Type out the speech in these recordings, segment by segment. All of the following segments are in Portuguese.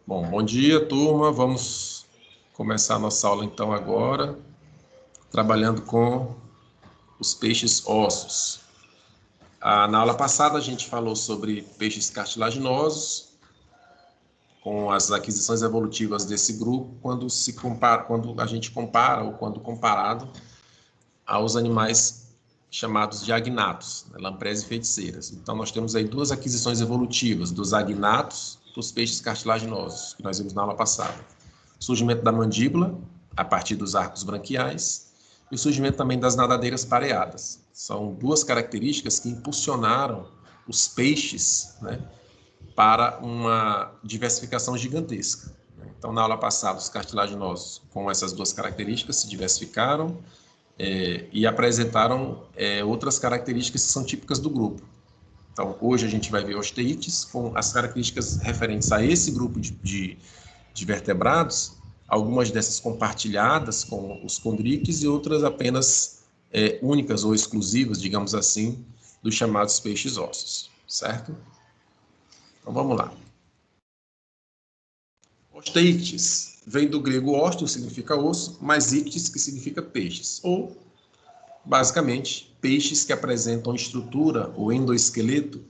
Bom dia, turma. Vamos começar a nossa aula, então, agora, trabalhando com os peixes ossos. Na aula passada, a gente falou sobre peixes cartilaginosos, com as aquisições evolutivas desse grupo, quando a gente compara, ou quando comparado, aos animais chamados de agnatos, né, lampreas e feiticeiras. Então, nós temos aí duas aquisições evolutivas, dos agnatos para os peixes cartilaginosos, que nós vimos na aula passada. O surgimento da mandíbula, a partir dos arcos branquiais, e o surgimento também das nadadeiras pareadas. São duas características que impulsionaram os peixes, né, para uma diversificação gigantesca. Então, na aula passada, os cartilaginosos, com essas duas características, se diversificaram, e apresentaram outras características que são típicas do grupo. Então, hoje a gente vai ver osteites com as características referentes a esse grupo de vertebrados, algumas dessas compartilhadas com os condrídeos e outras apenas únicas ou exclusivas, digamos assim, dos chamados peixes ossos, certo? Então, vamos lá. Osteites vem do grego osteo, significa osso, mais ictis, que significa peixes, ou basicamente, peixes que apresentam estrutura ou endoesqueleto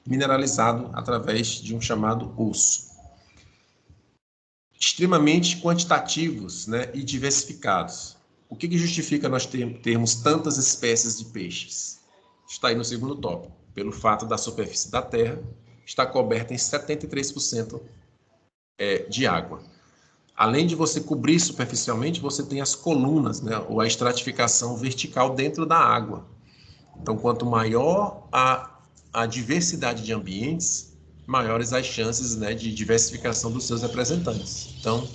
mineralizado através de um chamado osso. Extremamente quantitativos, né, e diversificados. O que justifica nós termos tantas espécies de peixes? Está aí no segundo tópico. Pelo fato da superfície da Terra estar coberta em 73% de água. Além de você cobrir superficialmente, você tem as colunas, né, ou a estratificação vertical dentro da água. Então, quanto maior a diversidade de ambientes, maiores as chances, né, de diversificação dos seus representantes. Então,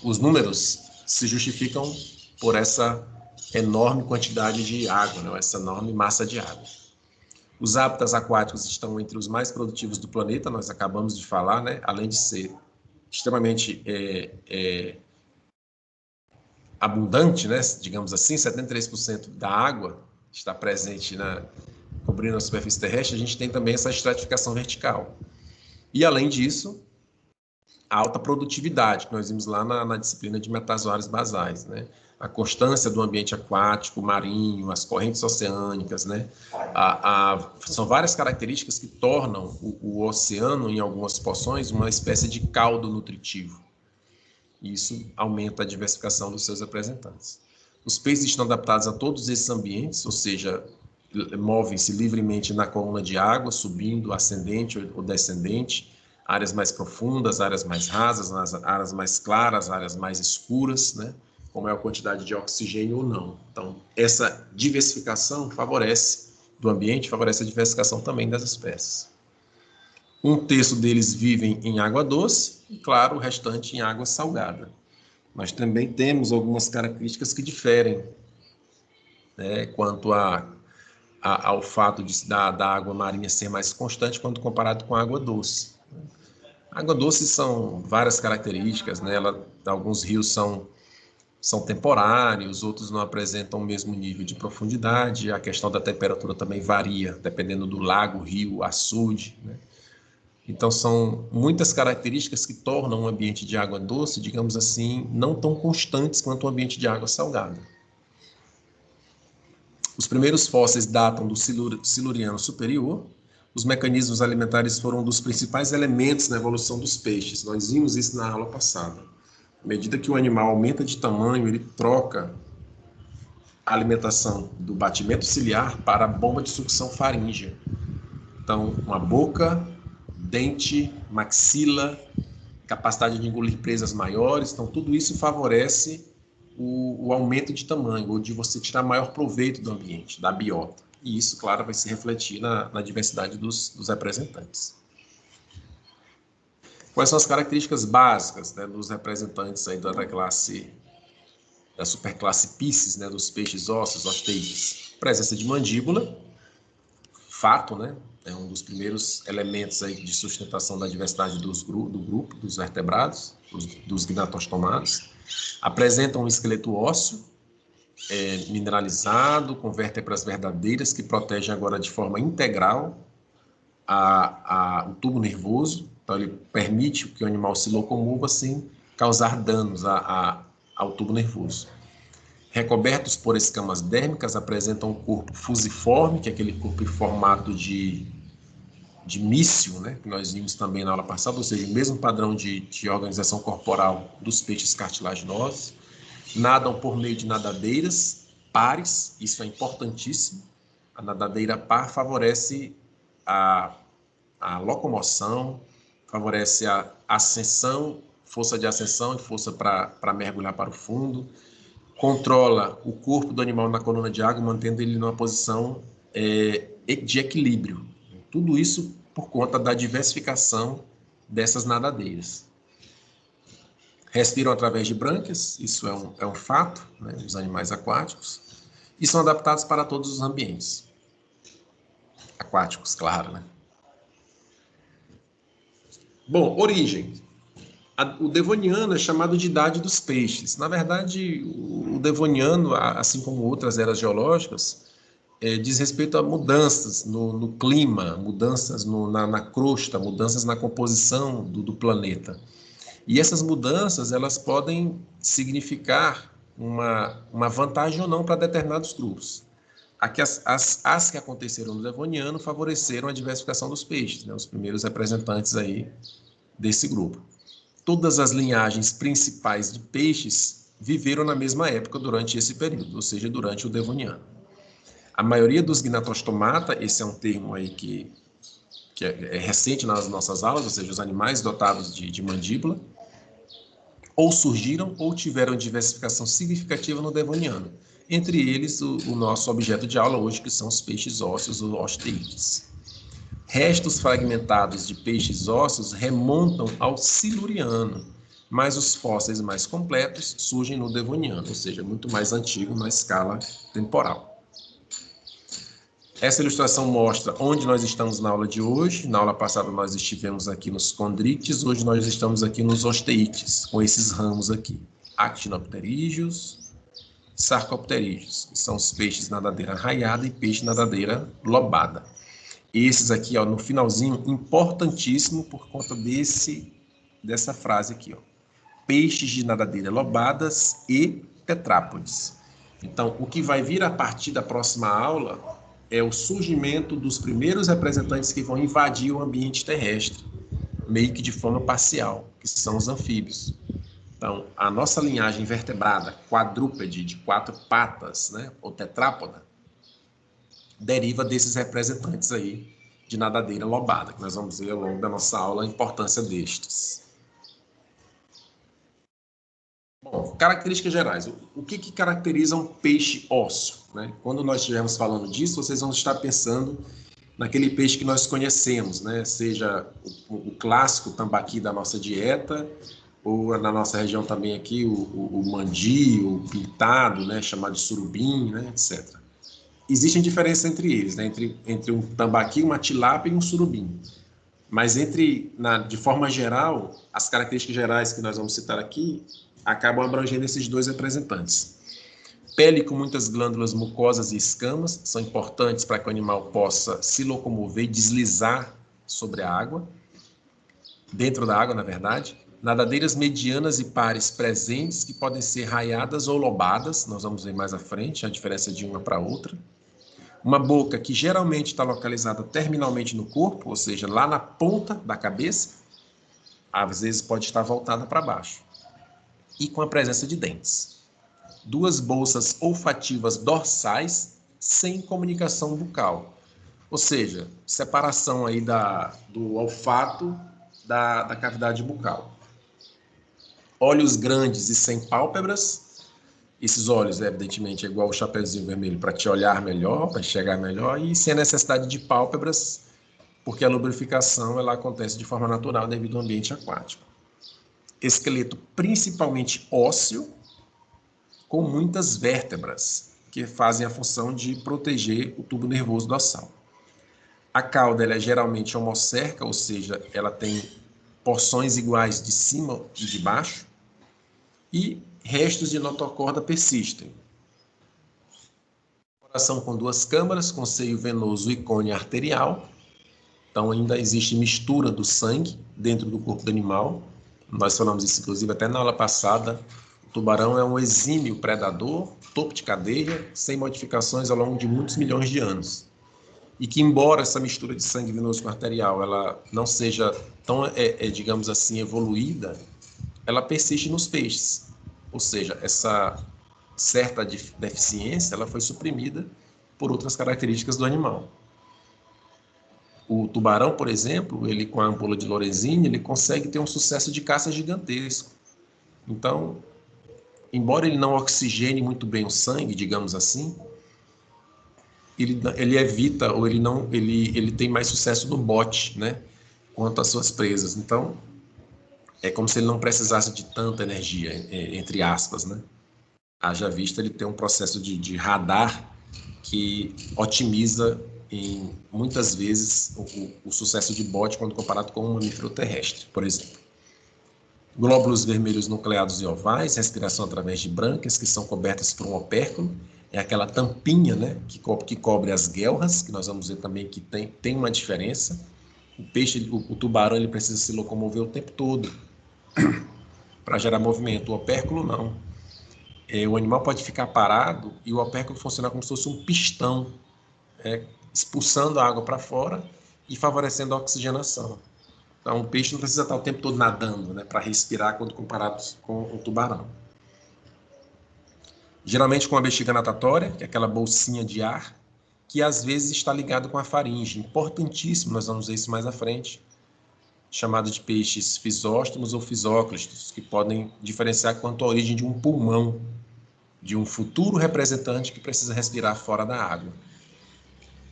os números se justificam por essa enorme quantidade de água, né, essa enorme massa de água. Os hábitats aquáticos estão entre os mais produtivos do planeta, nós acabamos de falar, né, além de ser extremamente abundante, né, digamos assim, 73% da água está presente cobrindo a superfície terrestre, a gente tem também essa estratificação vertical. E, além disso, a alta produtividade, que nós vimos lá na disciplina de metazoários basais, né? A constância do ambiente aquático, marinho, as correntes oceânicas, né? São várias características que tornam o oceano, em algumas porções, uma espécie de caldo nutritivo. E isso aumenta a diversificação dos seus representantes. Os peixes estão adaptados a todos esses ambientes, ou seja, movem-se livremente na coluna de água, subindo, ascendente ou descendente, áreas mais profundas, áreas mais rasas, áreas mais claras, áreas mais escuras, né? Com maior quantidade de oxigênio ou não. Então, essa diversificação do ambiente, favorece a diversificação também das espécies. Um terço deles vivem em água doce e, claro, o restante em água salgada. Nós também temos algumas características que diferem, né, quanto ao fato da água marinha ser mais constante quando comparado com a água doce. A água doce são várias características, né? Alguns rios são temporários, outros não apresentam o mesmo nível de profundidade, a questão da temperatura também varia, dependendo do lago, rio, açude, né? Então, são muitas características que tornam um ambiente de água doce, digamos assim, não tão constantes quanto um ambiente de água salgada. Os primeiros fósseis datam do Siluriano superior. Os mecanismos alimentares foram um dos principais elementos na evolução dos peixes. Nós vimos isso na aula passada. À medida que o animal aumenta de tamanho, ele troca a alimentação do batimento ciliar para a bomba de sucção faríngea. Então, uma boca, dente, maxila, capacidade de engolir presas maiores. Então, tudo isso favorece o aumento de tamanho, ou de você tirar maior proveito do ambiente, da biota. E isso, claro, vai se refletir na diversidade dos representantes. Quais são as características básicas, né, dos representantes aí da superclasse Piscis, né, dos peixes ossos, osteites? Presença de mandíbula, fato, né? É um dos primeiros elementos aí de sustentação da diversidade do grupo, dos vertebrados, dos gnatostomados. Apresentam um esqueleto ósseo mineralizado, com vértebras verdadeiras, que protegem agora de forma integral o tubo nervoso. Então, ele permite que o animal se locomova sem causar danos ao tubo nervoso. Recobertos por escamas dérmicas, apresentam um corpo fusiforme, que é aquele corpo em formato de míssil, né, que nós vimos também na aula passada, ou seja, o mesmo padrão de organização corporal dos peixes cartilaginosos. Nadam por meio de nadadeiras pares, isso é importantíssimo. A nadadeira par favorece a locomoção, favorece a ascensão, força de ascensão e força para mergulhar para o fundo, controla o corpo do animal na coluna de água, mantendo ele numa posição de equilíbrio. Tudo isso por conta da diversificação dessas nadadeiras. Respiram através de brânquias, isso é um fato, né, dos animais aquáticos, e são adaptados para todos os ambientes. Aquáticos, claro, né? Bom, origem. O Devoniano é chamado de Idade dos Peixes. Na verdade, o Devoniano, assim como outras eras geológicas, diz respeito a mudanças no clima, mudanças na crosta, mudanças na composição do planeta. E essas mudanças, elas podem significar uma vantagem ou não para determinados grupos. Aqui, as que aconteceram no Devoniano favoreceram a diversificação dos peixes, né, os primeiros representantes aí desse grupo. Todas as linhagens principais de peixes viveram na mesma época durante esse período, ou seja, durante o Devoniano. A maioria dos gnatostomata, esse é um termo aí que é recente nas nossas aulas, ou seja, os animais dotados de mandíbula, ou surgiram ou tiveram diversificação significativa no Devoniano. Entre eles, o nosso objeto de aula hoje, que são os peixes ósseos, os osteídeos. Restos fragmentados de peixes ósseos remontam ao Siluriano, mas os fósseis mais completos surgem no Devoniano, ou seja, muito mais antigo na escala temporal. Essa ilustração mostra onde nós estamos na aula de hoje. Na aula passada nós estivemos aqui nos condrictes, hoje nós estamos aqui nos osteites, com esses ramos aqui. Actinopterídeos, sarcopterídeos, que são os peixes nadadeira raiada e peixe nadadeira lobada. Esses aqui, ó, no finalzinho, importantíssimo por conta dessa frase aqui, ó. Peixes de nadadeira lobadas e tetrápodes. Então, o que vai vir a partir da próxima aula é o surgimento dos primeiros representantes que vão invadir o ambiente terrestre, meio que de forma parcial, que são os anfíbios. Então, a nossa linhagem vertebrada, quadrúpede, de 4 patas, né, ou tetrápoda, deriva desses representantes aí de nadadeira lobada, que nós vamos ver ao longo da nossa aula a importância destes. Bom, características gerais. O que caracteriza um peixe ósseo, né? Quando nós estivermos falando disso, vocês vão estar pensando naquele peixe que nós conhecemos, né? Seja o clássico tambaqui da nossa dieta, ou na nossa região também aqui o mandi, o pintado, né? Chamado de surubim, né? Etc. Existem diferenças entre eles, né? Entre um tambaqui, uma tilápia e um surubim. Mas de forma geral, as características gerais que nós vamos citar aqui acabam abrangendo esses dois representantes. Pele com muitas glândulas mucosas e escamas são importantes para que o animal possa se locomover e deslizar sobre a água, dentro da água, na verdade. Nadadeiras medianas e pares presentes que podem ser raiadas ou lobadas, nós vamos ver mais à frente a diferença de uma para outra. Uma boca que geralmente está localizada terminalmente no corpo, ou seja, lá na ponta da cabeça, às vezes pode estar voltada para baixo. E com a presença de dentes. 2 bolsas olfativas dorsais sem comunicação bucal. Ou seja, separação aí do olfato da cavidade bucal. Olhos grandes e sem pálpebras. Esses olhos, evidentemente, é igual o chapeuzinho vermelho, para te olhar melhor, para enxergar melhor, e sem a necessidade de pálpebras, porque a lubrificação ela acontece de forma natural devido ao ambiente aquático. Esqueleto principalmente ósseo, com muitas vértebras, que fazem a função de proteger o tubo nervoso dorsal. A cauda ela é geralmente homocérca, ou seja, ela tem porções iguais de cima e de baixo, e restos de notocorda persistem. Coração com 2 câmaras, com seio venoso e cone arterial. Então, ainda existe mistura do sangue dentro do corpo do animal. Nós falamos isso, inclusive, até na aula passada. O tubarão é um exímio predador, topo de cadeia, sem modificações ao longo de muitos milhões de anos. E que, embora essa mistura de sangue venoso com arterial ela não seja tão, digamos assim, evoluída, ela persiste nos peixes. Ou seja, essa certa deficiência ela foi suprimida por outras características do animal. O tubarão, por exemplo, ele com a ampola de Lorenzini, ele consegue ter um sucesso de caça gigantesco. Então, embora ele não oxigene muito bem o sangue, digamos assim, ele evita ou ele tem mais sucesso no bote, né, quanto às suas presas. Então, é como se ele não precisasse de tanta energia, entre aspas, né? Haja vista ele ter um processo de radar que otimiza muitas vezes o sucesso de bote quando comparado com um mamífero terrestre, por exemplo. Glóbulos vermelhos nucleados e ovais, respiração através de brânquias que são cobertas por um opérculo, é aquela tampinha, né, que cobre as guelras, que nós vamos ver também que tem uma diferença. O peixe, o tubarão, ele precisa se locomover o tempo todo para gerar movimento. O opérculo não. O animal pode ficar parado e o opérculo funcionar como se fosse um pistão, expulsando a água para fora e favorecendo a oxigenação. Então, o peixe não precisa estar o tempo todo nadando, né, para respirar quando comparado com o tubarão. Geralmente com a bexiga natatória, que é aquela bolsinha de ar, que às vezes está ligado com a faringe. Importantíssimo, nós vamos ver isso mais à frente, chamado de peixes fisóstomos ou fisóclistos, que podem diferenciar quanto à origem de um pulmão, de um futuro representante que precisa respirar fora da água.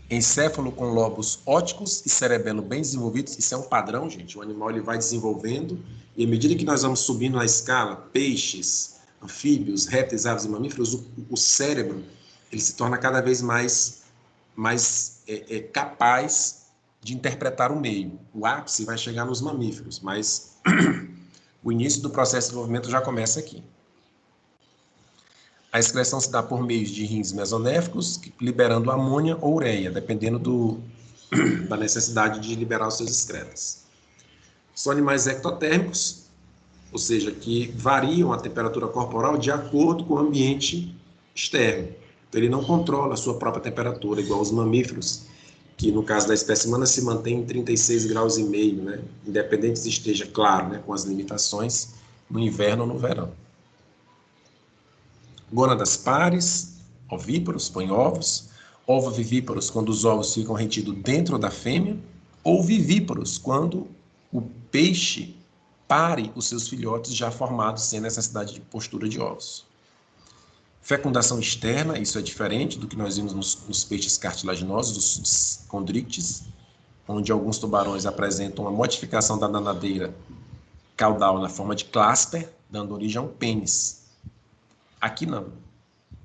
Encéfalo com lobos ópticos e cerebelo bem desenvolvidos, isso é um padrão, gente. O animal ele vai desenvolvendo e à medida que nós vamos subindo na escala, peixes, anfíbios, répteis, aves e mamíferos, o cérebro ele se torna cada vez mais capaz de interpretar o meio. O ápice vai chegar nos mamíferos, mas o início do processo de desenvolvimento já começa aqui. A excreção se dá por meio de rins mesonéficos, liberando amônia ou ureia, dependendo da necessidade de liberar os seus excretas. São animais ectotérmicos, ou seja, que variam a temperatura corporal de acordo com o ambiente externo. Então, ele não controla a sua própria temperatura, igual os mamíferos, que no caso da espécie humana se mantém em 36,5 graus, né? Independente se esteja, claro, né, com as limitações, no inverno ou no verão. Gônadas pares, ovíparos, põem ovos, ovovivíparos, quando os ovos ficam retidos dentro da fêmea, ou vivíparos, quando o peixe pare os seus filhotes já formados sem necessidade de postura de ovos. Fecundação externa, isso é diferente do que nós vimos nos peixes cartilaginosos, os condrictes, onde alguns tubarões apresentam uma modificação da nadadeira caudal na forma de clasper, dando origem a um pênis. Aqui não.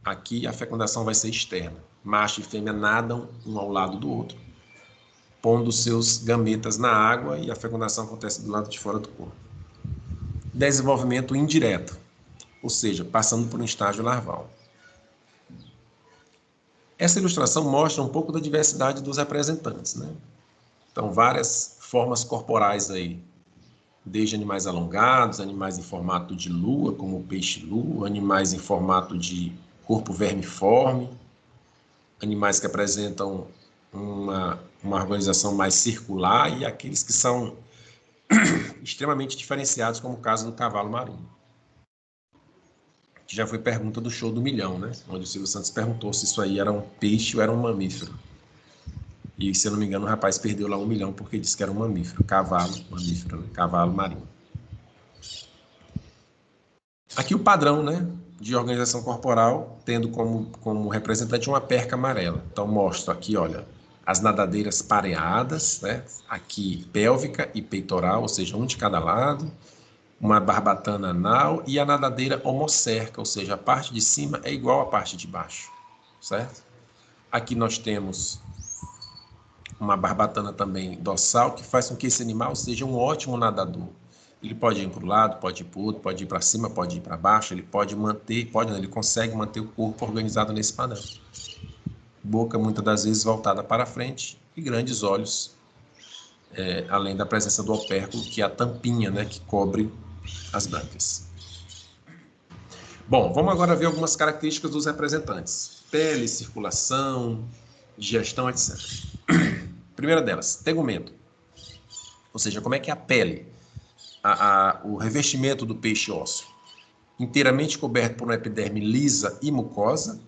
Aqui a fecundação vai ser externa. Macho e fêmea nadam um ao lado do outro, pondo seus gametas na água e a fecundação acontece do lado de fora do corpo. Desenvolvimento indireto, ou seja, passando por um estágio larval. Essa ilustração mostra um pouco da diversidade dos representantes, né? Então, várias formas corporais aí, desde animais alongados, animais em formato de lua, como o peixe-lua, animais em formato de corpo vermiforme, animais que apresentam uma organização mais circular e aqueles que são extremamente diferenciados, como o caso do cavalo marinho. Que já foi pergunta do show do milhão, né? Onde o Silvio Santos perguntou se isso aí era um peixe ou era um mamífero. E, se eu não me engano, o rapaz perdeu lá 1 milhão porque disse que era um mamífero, cavalo, mamífero, né? Cavalo marinho. Aqui o padrão, né, de organização corporal, tendo como representante uma perca amarela. Então, mostro aqui, olha, as nadadeiras pareadas, né, aqui pélvica e peitoral, ou seja, um de cada lado, uma barbatana anal e a nadadeira homocerca, ou seja, a parte de cima é igual à parte de baixo, certo? Aqui nós temos uma barbatana também dorsal, que faz com que esse animal seja um ótimo nadador. Ele pode ir para o lado, pode ir para o outro, pode ir para cima, pode ir para baixo, ele pode manter, ele consegue manter o corpo organizado nesse padrão. Boca muitas das vezes voltada para frente e grandes olhos além da presença do opérculo, que é a tampinha, né, que cobre as brânquias. Bom, vamos agora ver algumas características dos representantes. Pele, circulação, digestão, etc. Primeira delas, tegumento. Ou seja, como é que é a pele, o revestimento do peixe ósseo? Inteiramente coberto por uma epiderme lisa e mucosa,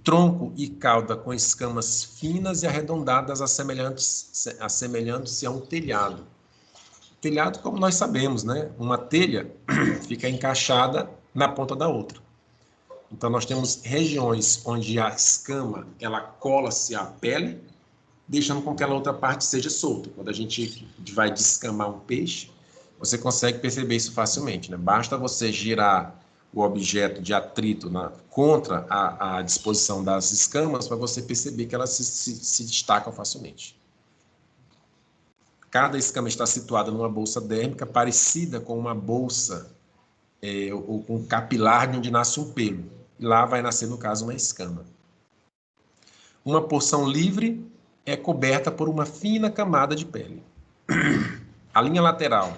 tronco e cauda com escamas finas e arredondadas assemelhando-se a um telhado. Telhado, como nós sabemos, né? Uma telha fica encaixada na ponta da outra. Então, nós temos regiões onde a escama ela cola-se à pele, deixando com que aquela outra parte seja solta. Quando a gente vai descamar um peixe, você consegue perceber isso facilmente, né? Basta você girar o objeto de atrito contra a disposição das escamas para você perceber que elas se destacam facilmente. Cada escama está situada numa bolsa dérmica parecida com uma bolsa ou com um capilar de onde nasce um pelo. E lá vai nascer, no caso, uma escama. Uma porção livre é coberta por uma fina camada de pele. A linha lateral,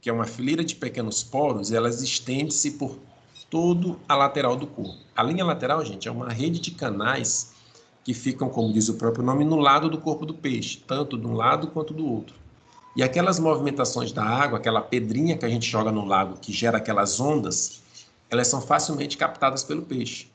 que é uma fileira de pequenos poros, elas estende-se por toda a lateral do corpo. A linha lateral, gente, é uma rede de canais que ficam, como diz o próprio nome, no lado do corpo do peixe, tanto de um lado quanto do outro. E aquelas movimentações da água, aquela pedrinha que a gente joga no lago, que gera aquelas ondas, elas são facilmente captadas pelo peixe.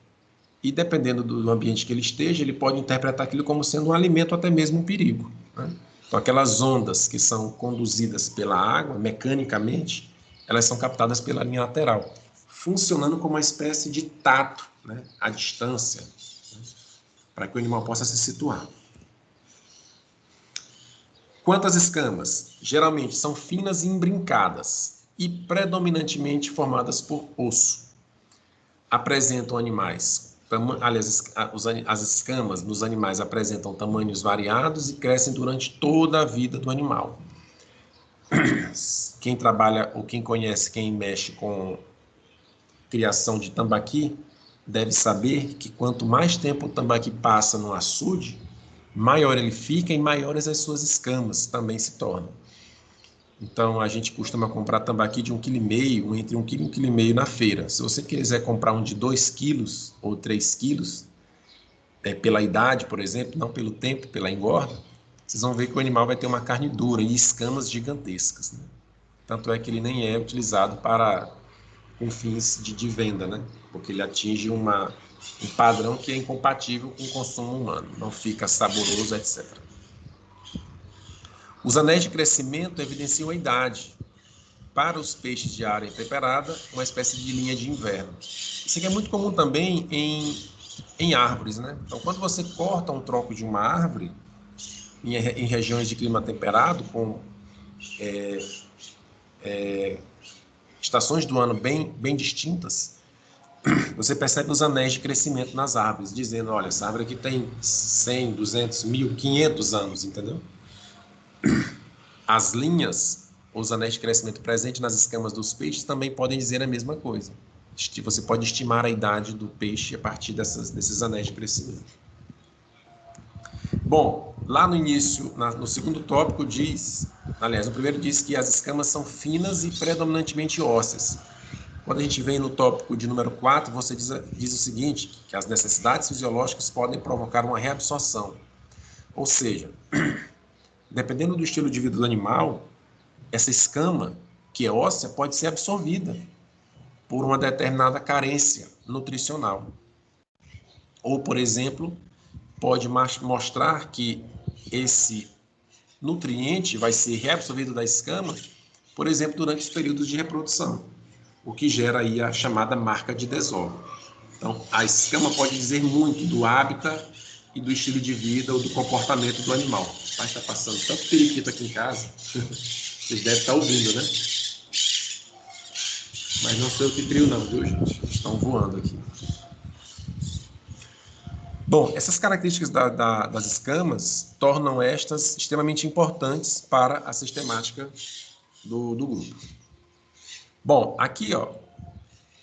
E dependendo do ambiente que ele esteja, ele pode interpretar aquilo como sendo um alimento, até mesmo um perigo, né? Então, aquelas ondas que são conduzidas pela água, mecanicamente, elas são captadas pela linha lateral, funcionando como uma espécie de tato, né, à distância, né, para que o animal possa se situar. Quantas escamas? Geralmente são finas e imbrincadas e predominantemente formadas por osso. Apresentam animais, aliás, as escamas nos animais apresentam tamanhos variados e crescem durante toda a vida do animal. Quem trabalha ou quem conhece, quem mexe com criação de tambaqui, deve saber que quanto mais tempo o tambaqui passa no açude, maior ele fica e maiores as suas escamas também se tornam. Então, a gente costuma comprar tambaqui de 1,5 kg, entre 1 kg e 1,5 kg na feira. Se você quiser comprar um de 2 kg ou 3 kg, pela idade, por exemplo, não pelo tempo, pela engorda, vocês vão ver que o animal vai ter uma carne dura e escamas gigantescas, né? Tanto é que ele nem é utilizado para com fins de venda, né? Porque ele atinge um padrão que é incompatível com o consumo humano, não fica saboroso, etc. Os anéis de crescimento evidenciam a idade. Para os peixes de área temperada, uma espécie de linha de inverno. Isso aqui é muito comum também em árvores, né? Então, quando você corta um tronco de uma árvore, em regiões de clima temperado, com estações do ano bem distintas, você percebe os anéis de crescimento nas árvores, dizendo, olha, essa árvore aqui tem 100, 200, 1.000, 500 anos, entendeu? As linhas, os anéis de crescimento presentes nas escamas dos peixes também podem dizer a mesma coisa. Você pode estimar a idade do peixe a partir desses anéis de crescimento. Bom, lá no início, no segundo tópico o primeiro diz que as escamas são finas e predominantemente ósseas. Quando a gente vem no tópico de número 4, você diz o seguinte, que as necessidades fisiológicas podem provocar uma reabsorção. Ou seja, dependendo do estilo de vida do animal, essa escama, que é óssea, pode ser absorvida por uma determinada carência nutricional. Ou, por exemplo, pode mostrar que esse nutriente vai ser reabsorvido da escama, por exemplo, durante os períodos de reprodução, o que gera aí a chamada marca de desove. Então, a escama pode dizer muito do hábitat e do estilo de vida ou do comportamento do animal. O pai está passando tanto periquito aqui em casa, vocês devem estar ouvindo, né? Mas não sou eu que crio não, viu, gente? Estão voando aqui. Bom, essas características das escamas tornam estas extremamente importantes para a sistemática do grupo. Bom, aqui ó,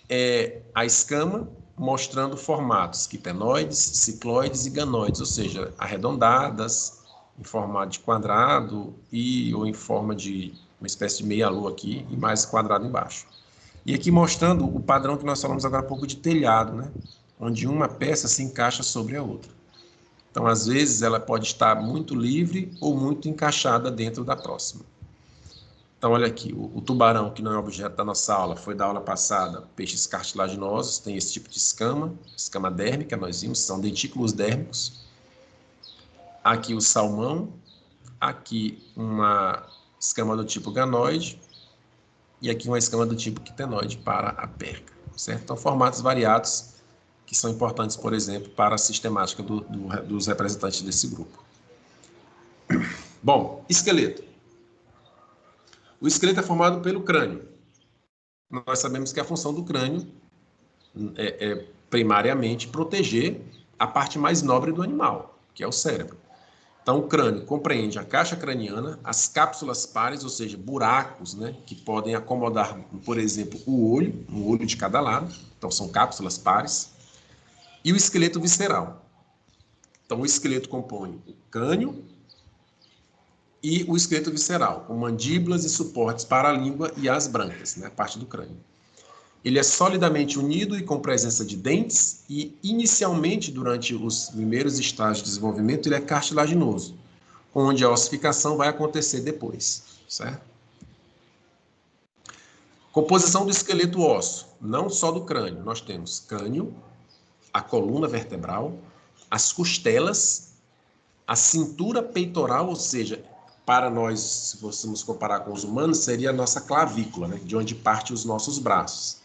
é a escama mostrando formatos quitenoides, cicloides e ganoides, ou seja, arredondadas, em formato de quadrado ou em forma de uma espécie de meia-lua aqui e mais quadrado embaixo. E aqui mostrando o padrão que nós falamos agora há pouco de telhado, né? Onde uma peça se encaixa sobre a outra. Então, às vezes, ela pode estar muito livre ou muito encaixada dentro da próxima. Então, olha aqui, o tubarão, que não é objeto da nossa aula, foi da aula passada, peixes cartilaginosos, tem esse tipo de escama dérmica, nós vimos, são dentículos dérmicos. Aqui o salmão, aqui uma escama do tipo ganoide, e aqui uma escama do tipo quitenoide para a perca, certo? Então, formatos variados que são importantes, por exemplo, para a sistemática dos representantes desse grupo. Bom, esqueleto. O esqueleto é formado pelo crânio. Nós sabemos que a função do crânio é primariamente proteger a parte mais nobre do animal, que é o cérebro. Então, o crânio compreende a caixa craniana, as cápsulas pares, ou seja, buracos, né, que podem acomodar, por exemplo, um olho de cada lado. Então, são cápsulas pares. E o esqueleto visceral. Então, o esqueleto compõe o crânio e o esqueleto visceral, com mandíbulas e suportes para a língua e as brancas, né, parte do crânio. Ele é solidamente unido e com presença de dentes e, inicialmente, durante os primeiros estágios de desenvolvimento, ele é cartilaginoso, onde a ossificação vai acontecer depois, certo? Composição do esqueleto ósseo, não só do crânio. Nós temos crânio, a coluna vertebral, as costelas, a cintura peitoral, ou seja, para nós, se fôssemos comparar com os humanos, seria a nossa clavícula, né, de onde parte os nossos braços.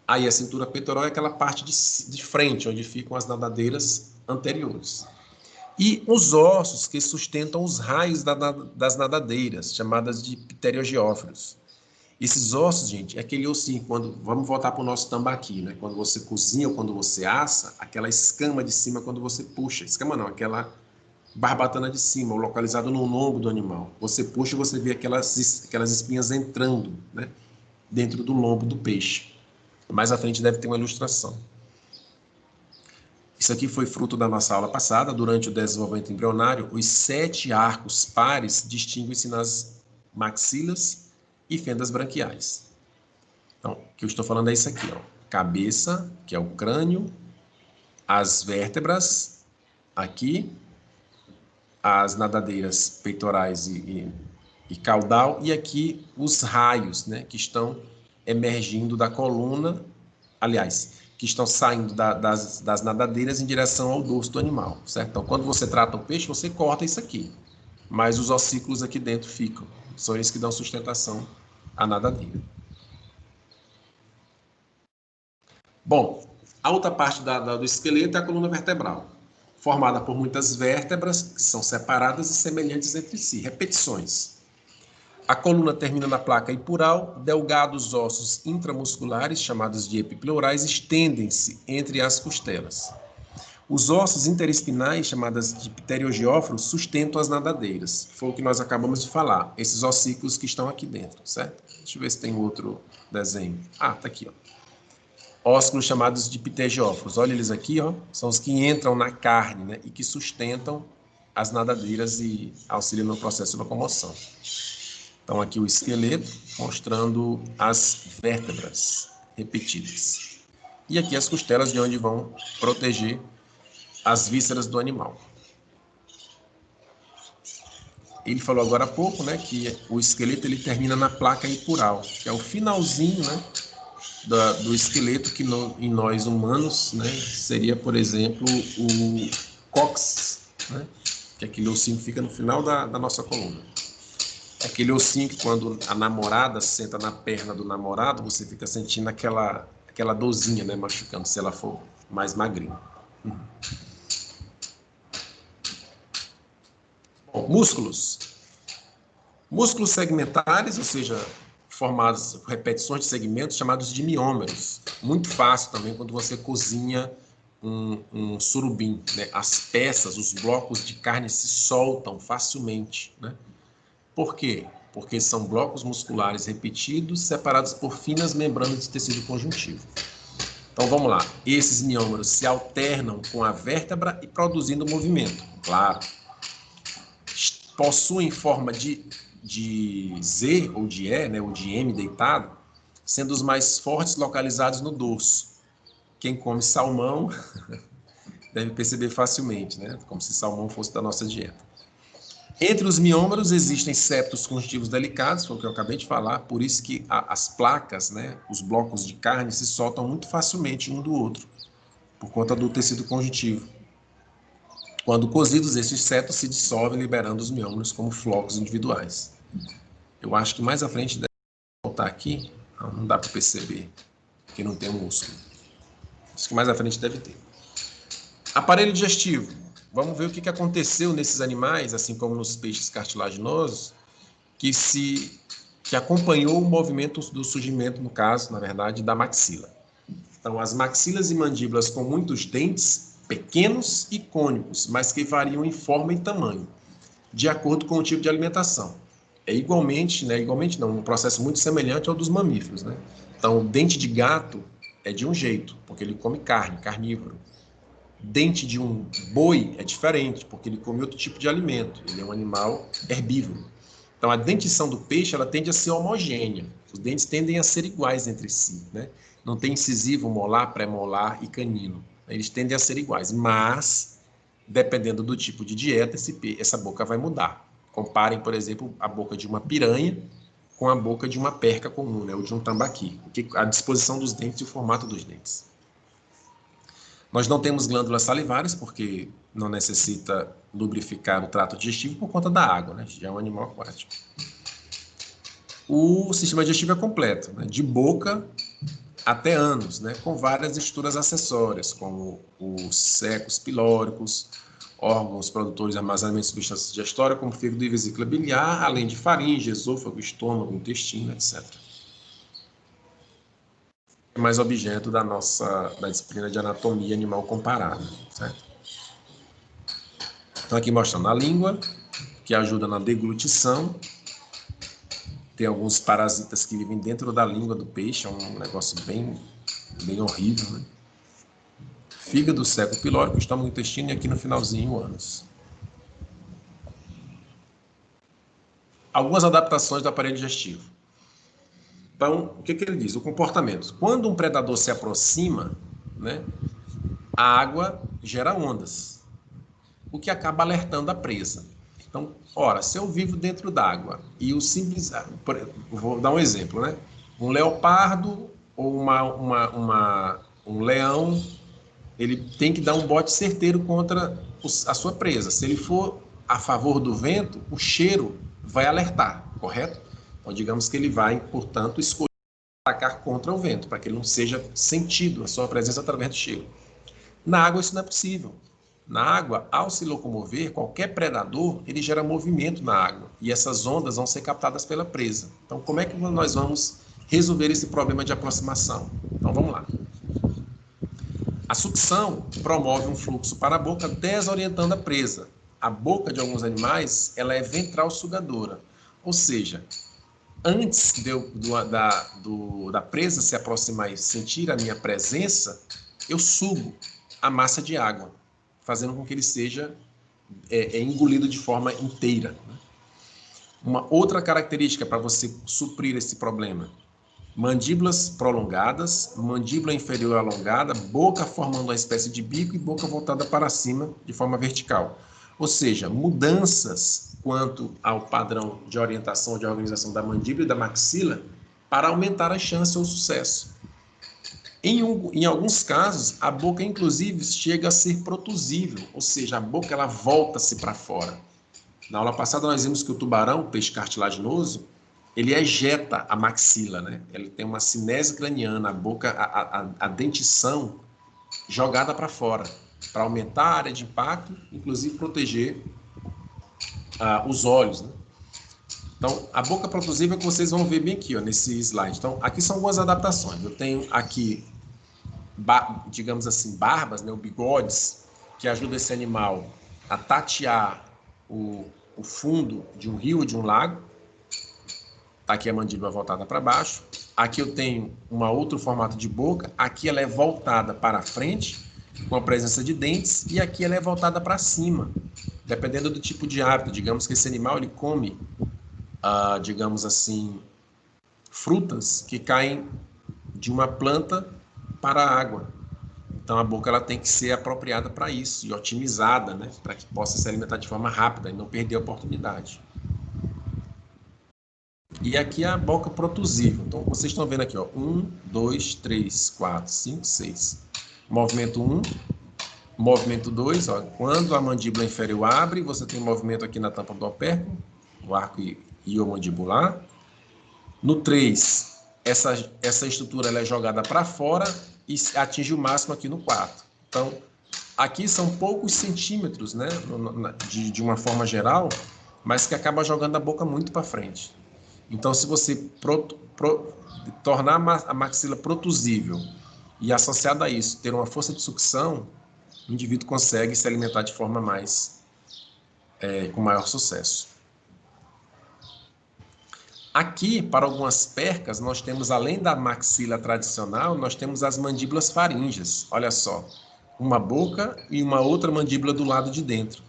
Aí a cintura peitoral é aquela parte de frente, onde ficam as nadadeiras anteriores. E os ossos que sustentam os raios das nadadeiras, chamadas de pteriogióferos. Esses ossos, gente, é aquele ossinho, vamos voltar para o nosso tambaqui, né? Quando você cozinha ou quando você assa, aquela escama de cima quando você puxa. Escama não, aquela barbatana de cima, localizado no lombo do animal. Você puxa e você vê aquelas espinhas entrando, né, dentro do lombo do peixe. Mais à frente deve ter uma ilustração. Isso aqui foi fruto da nossa aula passada. Durante o desenvolvimento embrionário, os 7 arcos pares distinguem-se nas maxilas e fendas branquiais. Então, o que eu estou falando é isso aqui, ó. Cabeça, que é o crânio, as vértebras, aqui, as nadadeiras peitorais e caudal, e aqui os raios, né, que estão emergindo da coluna, aliás, que estão saindo das nadadeiras em direção ao dorso do animal, certo? Então, quando você trata o peixe, você corta isso aqui, mas os ossículos aqui dentro ficam, são eles que dão sustentação à nadadeira. Bom, a outra parte do esqueleto é a coluna vertebral, formada por muitas vértebras que são separadas e semelhantes entre si, repetições. A coluna termina na placa hipural, delgados ossos intramusculares, chamados de epipleurais, estendem-se entre as costelas. Os ossos interespinais, chamados de pteriogióforos, sustentam as nadadeiras. Foi o que nós acabamos de falar, esses ossículos que estão aqui dentro, certo? Deixa eu ver se tem outro desenho. Ah, tá aqui, ó. Ósculos chamados de pterogióforos. Olha eles aqui, ó, são os que entram na carne, né, e que sustentam as nadadeiras e auxiliam no processo de locomoção. Então, aqui o esqueleto, mostrando as vértebras repetidas. E aqui as costelas, de onde vão proteger as vísceras do animal. Ele falou agora há pouco, né, que o esqueleto ele termina na placa hipural, que é o finalzinho, né, do esqueleto, que em nós humanos, né, seria, por exemplo, o cóccix, né, que aquele ossinho fica no final da nossa coluna. Aquele ossinho que quando a namorada senta na perna do namorado, você fica sentindo aquela dorzinha, né, machucando, se ela for mais magrinha. Bom, músculos. Músculos segmentares, ou seja, formados por repetições de segmentos, chamados de miômeros. Muito fácil também quando você cozinha um surubim, né? As peças, os blocos de carne se soltam facilmente, né? Por quê? Porque são blocos musculares repetidos, separados por finas membranas de tecido conjuntivo. Então vamos lá, esses miômeros se alternam com a vértebra e produzindo movimento, claro. possuem forma de Z ou de E, né, ou de M deitado, sendo os mais fortes localizados no dorso. Quem come salmão deve perceber facilmente, né, como se salmão fosse da nossa dieta. Entre os miômeros existem septos conjuntivos delicados, foi o que eu acabei de falar, por isso que as placas, né, os blocos de carne se soltam muito facilmente um do outro, por conta do tecido conjuntivo. Quando cozidos, esses septos se dissolvem, liberando os miômeros como flocos individuais. Eu acho que mais à frente deve voltar aqui, não dá para perceber que não tem um músculo. Acho que mais à frente deve ter. Aparelho digestivo. Vamos ver o que aconteceu nesses animais, assim como nos peixes cartilaginosos, que acompanhou o movimento do surgimento, no caso, na verdade, da maxila. Então, as maxilas e mandíbulas com muitos dentes, pequenos e cônicos, mas que variam em forma e tamanho, de acordo com o tipo de alimentação. É igualmente não, um processo muito semelhante ao dos mamíferos, né? Então, o dente de gato é de um jeito, porque ele come carne, carnívoro. Dente de um boi é diferente, porque ele come outro tipo de alimento, ele é um animal herbívoro. Então, a dentição do peixe, ela tende a ser homogênea. Os dentes tendem a ser iguais entre si, né? Não tem incisivo, molar, pré-molar e canino. Eles tendem a ser iguais, mas, dependendo do tipo de dieta, essa boca vai mudar. Comparem, por exemplo, a boca de uma piranha com a boca de uma perca comum, né? Ou de um tambaqui. A disposição dos dentes e o formato dos dentes. Nós não temos glândulas salivares, porque não necessita lubrificar o trato digestivo por conta da água, né? Já é um animal aquático. O sistema digestivo é completo, né? De boca até ânus, né? Com várias estruturas acessórias, como os secos pilóricos, órgãos produtores de armazenamento de substâncias digestórias, como fígado e vesícula biliar, além de faringe, esôfago, estômago, intestino, etc. É mais objeto da disciplina de anatomia animal comparada, certo? Então, aqui mostrando a língua, que ajuda na deglutição. Tem alguns parasitas que vivem dentro da língua do peixe, é um negócio bem horrível, né? Fígado, seco pilórico, estômago, intestino e aqui no finalzinho, o ânus. Algumas adaptações do aparelho digestivo. Então, o que ele diz? O comportamento. Quando um predador se aproxima, né, a água gera ondas, o que acaba alertando a presa. Então, ora, se eu vivo dentro d'água e o simples... Vou dar um exemplo, né? Um leopardo ou um leão, ele tem que dar um bote certeiro contra a sua presa. Se ele for a favor do vento, o cheiro vai alertar, correto? Então, digamos que ele vai, portanto, escolher atacar contra o vento, para que ele não seja sentido a sua presença através do cheiro. Na água isso não é possível. Na água, ao se locomover, qualquer predador, ele gera movimento na água, e essas ondas vão ser captadas pela presa. Então, como é que nós vamos resolver esse problema de aproximação? Então, vamos lá. A sucção promove um fluxo para a boca, desorientando a presa. A boca de alguns animais, ela é ventral sugadora, ou seja, antes da presa se aproximar e sentir a minha presença, eu sugo a massa de água, fazendo com que ele seja engolido de forma inteira. Uma outra característica para você suprir esse problema: mandíbulas prolongadas, mandíbula inferior alongada, boca formando uma espécie de bico e boca voltada para cima de forma vertical. Ou seja, mudanças quanto ao padrão de orientação, de organização da mandíbula e da maxila para aumentar a chance ou sucesso. Em alguns casos, a boca, inclusive, chega a ser protusível, ou seja, a boca ela volta-se para fora. Na aula passada, nós vimos que o tubarão, o peixe cartilaginoso, ele ejeta a maxila, né? Ele tem uma cinese craniana, a boca, a dentição jogada para fora, para aumentar a área de impacto, inclusive proteger os olhos, né? Então, a boca protusível que vocês vão ver bem aqui, ó, nesse slide. Então, aqui são algumas adaptações. Eu tenho aqui, digamos assim, barbas, né, ou bigodes, que ajudam esse animal a tatear o fundo de um rio ou de um lago. Aqui a mandíbula voltada para baixo. Aqui eu tenho um outro formato de boca. Aqui ela é voltada para frente. com a presença de dentes, e aqui ela é voltada para cima, dependendo do tipo de hábito. Digamos que esse animal ele come, digamos assim, frutas que caem de uma planta para a água. Então a boca ela tem que ser apropriada para isso e otimizada, né, para que possa se alimentar de forma rápida e não perder a oportunidade. E aqui a boca protusível. Então vocês estão vendo aqui, ó, 1, 2, 3, 4, 5, 6. Movimento 1, movimento 2, ó, quando a mandíbula inferior abre, você tem movimento aqui na tampa do opérculo, o arco iomandibular. No 3, essa estrutura ela é jogada para fora e atinge o máximo aqui no 4. Então, aqui são poucos centímetros, né, de uma forma geral, mas que acaba jogando a boca muito para frente. Então, se você tornar a maxila protusível e associado a isso ter uma força de sucção, o indivíduo consegue se alimentar de forma com maior sucesso. Aqui, para algumas percas, nós temos, além da maxila tradicional, nós temos as mandíbulas faríngeas. Olha só, uma boca e uma outra mandíbula do lado de dentro.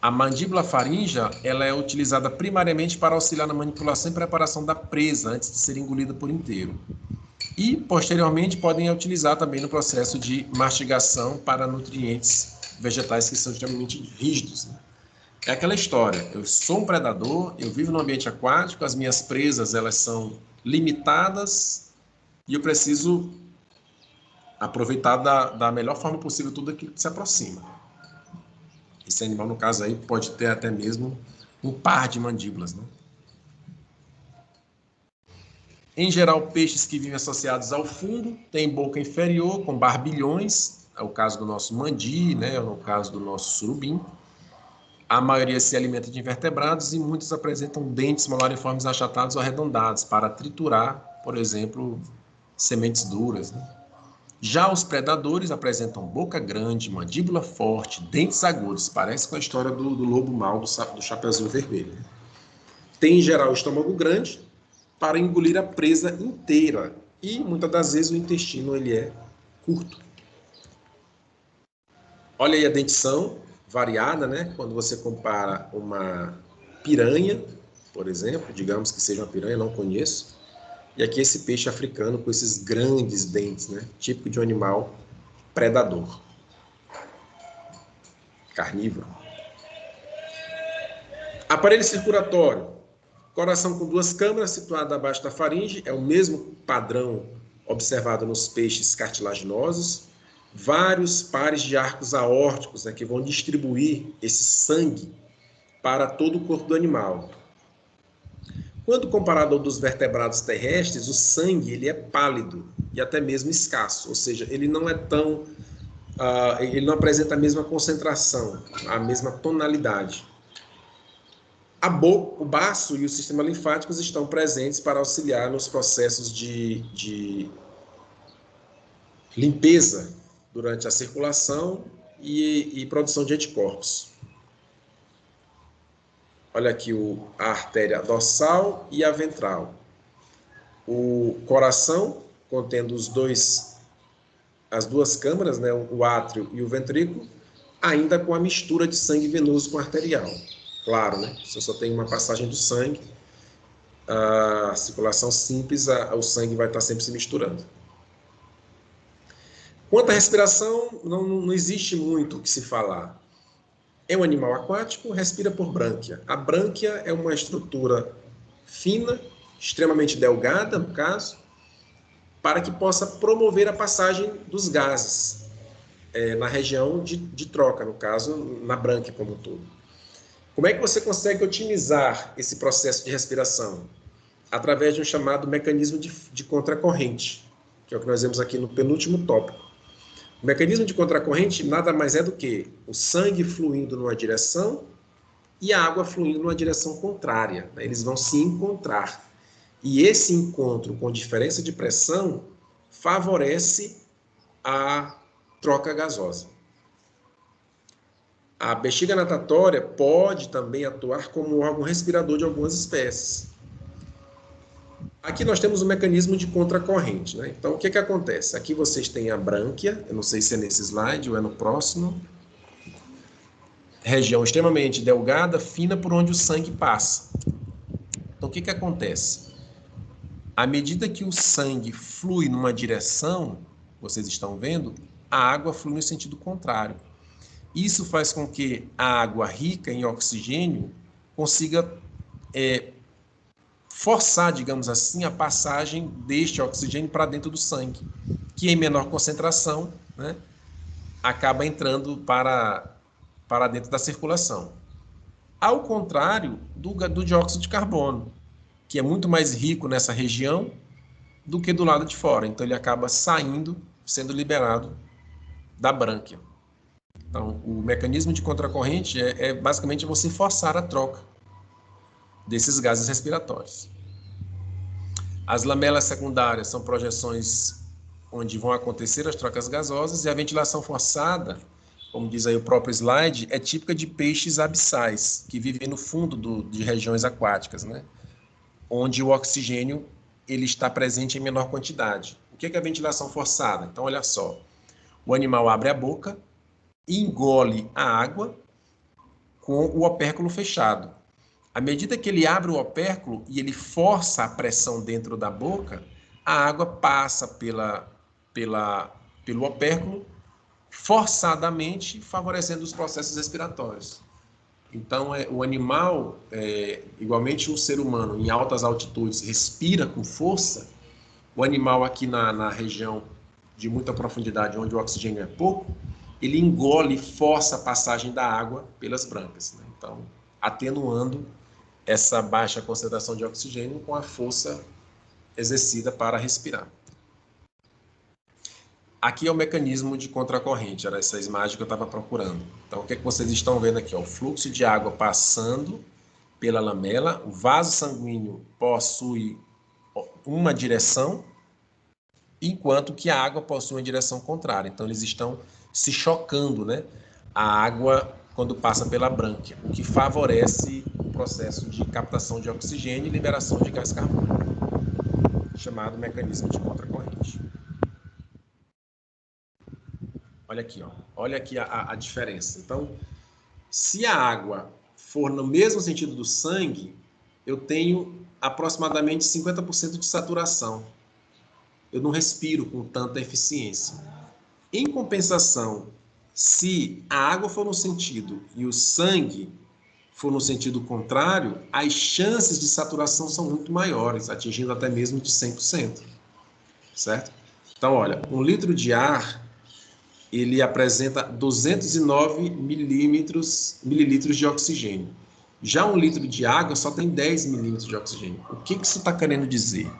A mandíbula faríngea, ela é utilizada primariamente para auxiliar na manipulação e preparação da presa, antes de ser engolida por inteiro. E, posteriormente, podem utilizar também no processo de mastigação para nutrientes vegetais que são extremamente rígidos, né? É aquela história, eu sou um predador, eu vivo no ambiente aquático, as minhas presas elas são limitadas e eu preciso aproveitar da melhor forma possível tudo aquilo que se aproxima. Esse animal, no caso aí, pode ter até mesmo um par de mandíbulas, né? Em geral, peixes que vivem associados ao fundo têm boca inferior com barbilhões, é o caso do nosso mandi, né? É o caso do nosso surubim. A maioria se alimenta de invertebrados e muitos apresentam dentes molariformes achatados ou arredondados para triturar, por exemplo, sementes duras, né? Já os predadores apresentam boca grande, mandíbula forte, dentes agudos, parece com a história do lobo mau do Chapeuzinho Vermelho. Tem, em geral, o estômago grande para engolir a presa inteira e, muitas das vezes, o intestino ele é curto. Olha aí a dentição variada, né? Quando você compara uma piranha, por exemplo, digamos que seja uma piranha, não conheço, e aqui esse peixe africano com esses grandes dentes, né? Típico de um animal predador, carnívoro. Aparelho circulatório. Coração com duas câmaras situado abaixo da faringe, é o mesmo padrão observado nos peixes cartilaginosos. Vários pares de arcos aórticos, né, que vão distribuir esse sangue para todo o corpo do animal. Quando comparado ao dos vertebrados terrestres, o sangue ele é pálido e até mesmo escasso, ou seja, ele não é tão, ele não apresenta a mesma concentração, a mesma tonalidade. A boca, o baço e o sistema linfático estão presentes para auxiliar nos processos de limpeza durante a circulação e produção de anticorpos. Olha aqui a artéria dorsal e a ventral. O coração, contendo as duas câmaras, né, o átrio e o ventrículo, ainda com a mistura de sangue venoso com arterial. Claro, né? Se eu só tenho uma passagem do sangue, a circulação simples, o sangue vai estar sempre se misturando. Quanto à respiração, não existe muito o que se falar. É um animal aquático, respira por brânquia. A brânquia é uma estrutura fina, extremamente delgada, no caso, para que possa promover a passagem dos gases na região de troca, no caso, na brânquia como um todo. Como é que você consegue otimizar esse processo de respiração? Através de um chamado mecanismo de contracorrente, que é o que nós vemos aqui no penúltimo tópico. O mecanismo de contracorrente nada mais é do que o sangue fluindo numa direção e a água fluindo numa direção contrária. Eles vão se encontrar. E esse encontro com diferença de pressão favorece a troca gasosa. A bexiga natatória pode também atuar como órgão respirador de algumas espécies. Aqui nós temos um mecanismo de contracorrente, né? Então, o que acontece? Aqui vocês têm a brânquia, eu não sei se é nesse slide ou é no próximo, região extremamente delgada, fina, por onde o sangue passa. Então, o que acontece? À medida que o sangue flui numa direção, vocês estão vendo, a água flui no sentido contrário. Isso faz com que a água rica em oxigênio consiga forçar, digamos assim, a passagem deste oxigênio para dentro do sangue, que em menor concentração, né, acaba entrando para dentro da circulação. Ao contrário do dióxido de carbono, que é muito mais rico nessa região do que do lado de fora. Então, ele acaba saindo, sendo liberado da brânquia. Então, o mecanismo de contracorrente é basicamente você forçar a troca desses gases respiratórios. As lamelas secundárias são projeções onde vão acontecer as trocas gasosas, e a ventilação forçada, como diz aí o próprio slide, é típica de peixes abissais, que vivem no fundo de regiões aquáticas, né? Onde o oxigênio ele está presente em menor quantidade. O que é a ventilação forçada? Então, olha só, o animal abre a boca, engole a água com o opérculo fechado. À medida que ele abre o opérculo e ele força a pressão dentro da boca, a água passa pelo opérculo forçadamente, favorecendo os processos respiratórios. Então, o animal, igualmente o ser humano, em altas altitudes, respira com força. O animal aqui na região de muita profundidade, onde o oxigênio é pouco, ele engole e força a passagem da água pelas brânquias, né? Então, atenuando essa baixa concentração de oxigênio com a força exercida para respirar. Aqui é o mecanismo de contracorrente, era essa imagem que eu estava procurando. Então, o que vocês estão vendo aqui? O fluxo de água passando pela lamela, o vaso sanguíneo possui uma direção, enquanto que a água possui uma direção contrária. Então, eles estão se chocando, né? A água quando passa pela brânquia, o que favorece o processo de captação de oxigênio e liberação de gás carbônico, chamado mecanismo de contracorrente. Olha aqui, ó. Olha aqui a diferença. Então, se a água for no mesmo sentido do sangue, eu tenho aproximadamente 50% de saturação. Eu não respiro com tanta eficiência. Em compensação, se a água for no sentido e o sangue for no sentido contrário, as chances de saturação são muito maiores, atingindo até mesmo de 100%, certo? Então, olha, 1 litro de ar, ele apresenta 209 mililitros de oxigênio. Já 1 litro de água só tem 10 mililitros de oxigênio. O que isso está querendo dizer?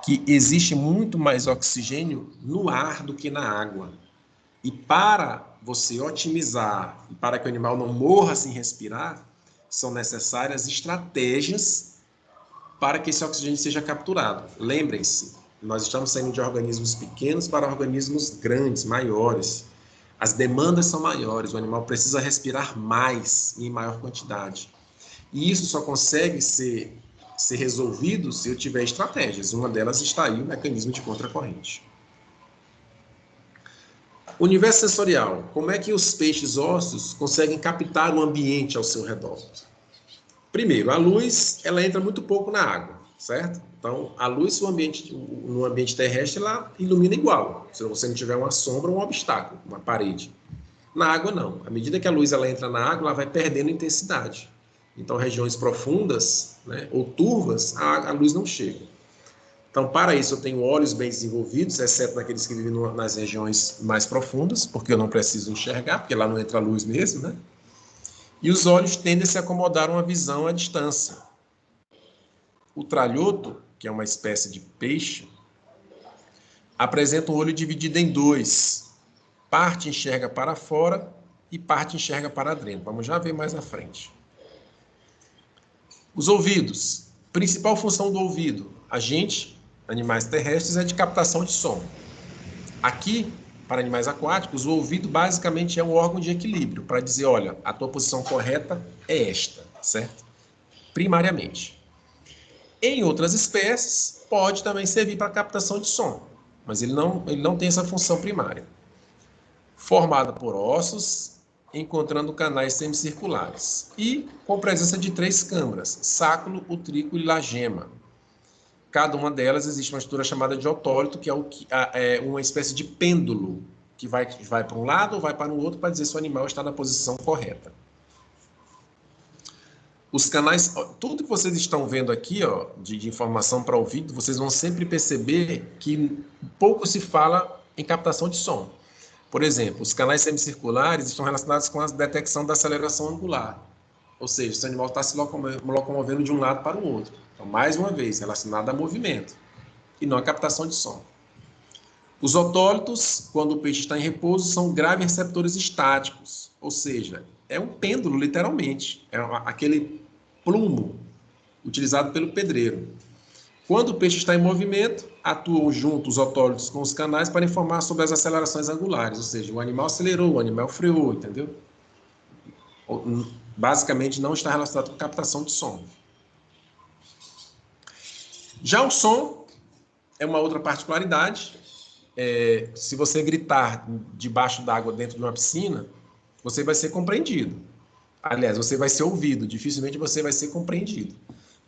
Que existe muito mais oxigênio no ar do que na água. E para você otimizar, e para que o animal não morra sem respirar, são necessárias estratégias para que esse oxigênio seja capturado. Lembrem-se, nós estamos saindo de organismos pequenos para organismos grandes, maiores. As demandas são maiores, o animal precisa respirar mais e em maior quantidade. E isso só consegue ser resolvido se eu tiver estratégias. Uma delas está aí, o mecanismo de contracorrente. Universo sensorial. Como é que os peixes ósseos conseguem captar o ambiente ao seu redor? Primeiro, a luz, ela entra muito pouco na água, certo? Então, a luz no ambiente terrestre, ela ilumina igual. Se você não tiver uma sombra, um obstáculo, uma parede. Na água, não. À medida que a luz ela entra na água, ela vai perdendo intensidade. Então, regiões profundas, né, ou turvas, a luz não chega. Então, para isso, eu tenho olhos bem desenvolvidos, exceto naqueles que vivem nas regiões mais profundas, porque eu não preciso enxergar, porque lá não entra luz mesmo, né? E os olhos tendem a se acomodar a uma visão à distância. O tralhoto, que é uma espécie de peixe, apresenta um olho dividido em dois. Parte enxerga para fora e parte enxerga para dentro. Vamos já ver mais à frente. Os ouvidos. Principal função do ouvido. A gente, animais terrestres, é de captação de som. Aqui, para animais aquáticos, o ouvido basicamente é um órgão de equilíbrio, para dizer, olha, a tua posição correta é esta, certo? Primariamente. Em outras espécies, pode também servir para captação de som, mas ele não tem essa função primária. Formada por ossos, encontrando canais semicirculares e com presença de 3 câmaras, sáculo, utrículo e lagema. Cada uma delas existe uma estrutura chamada de otólito, que é uma espécie de pêndulo, que vai para um lado ou vai para o outro para dizer se o animal está na posição correta. Os canais, tudo que vocês estão vendo aqui, ó, de informação para ouvido, vocês vão sempre perceber que pouco se fala em captação de som. Por exemplo, os canais semicirculares estão relacionados com a detecção da aceleração angular. Ou seja, se o animal está se locomovendo de um lado para o outro. Então, mais uma vez, relacionado a movimento e não a captação de som. Os otólitos, quando o peixe está em repouso, são graves receptores estáticos. Ou seja, é um pêndulo, literalmente. É aquele plumo utilizado pelo pedreiro. Quando o peixe está em movimento, atuam juntos os otólitos com os canais para informar sobre as acelerações angulares, ou seja, o animal acelerou, o animal freou, entendeu? Basicamente não está relacionado com captação de som. Já o som é uma outra particularidade. Se você gritar debaixo d'água dentro de uma piscina, você vai ser compreendido. Aliás, você vai ser ouvido, dificilmente você vai ser compreendido.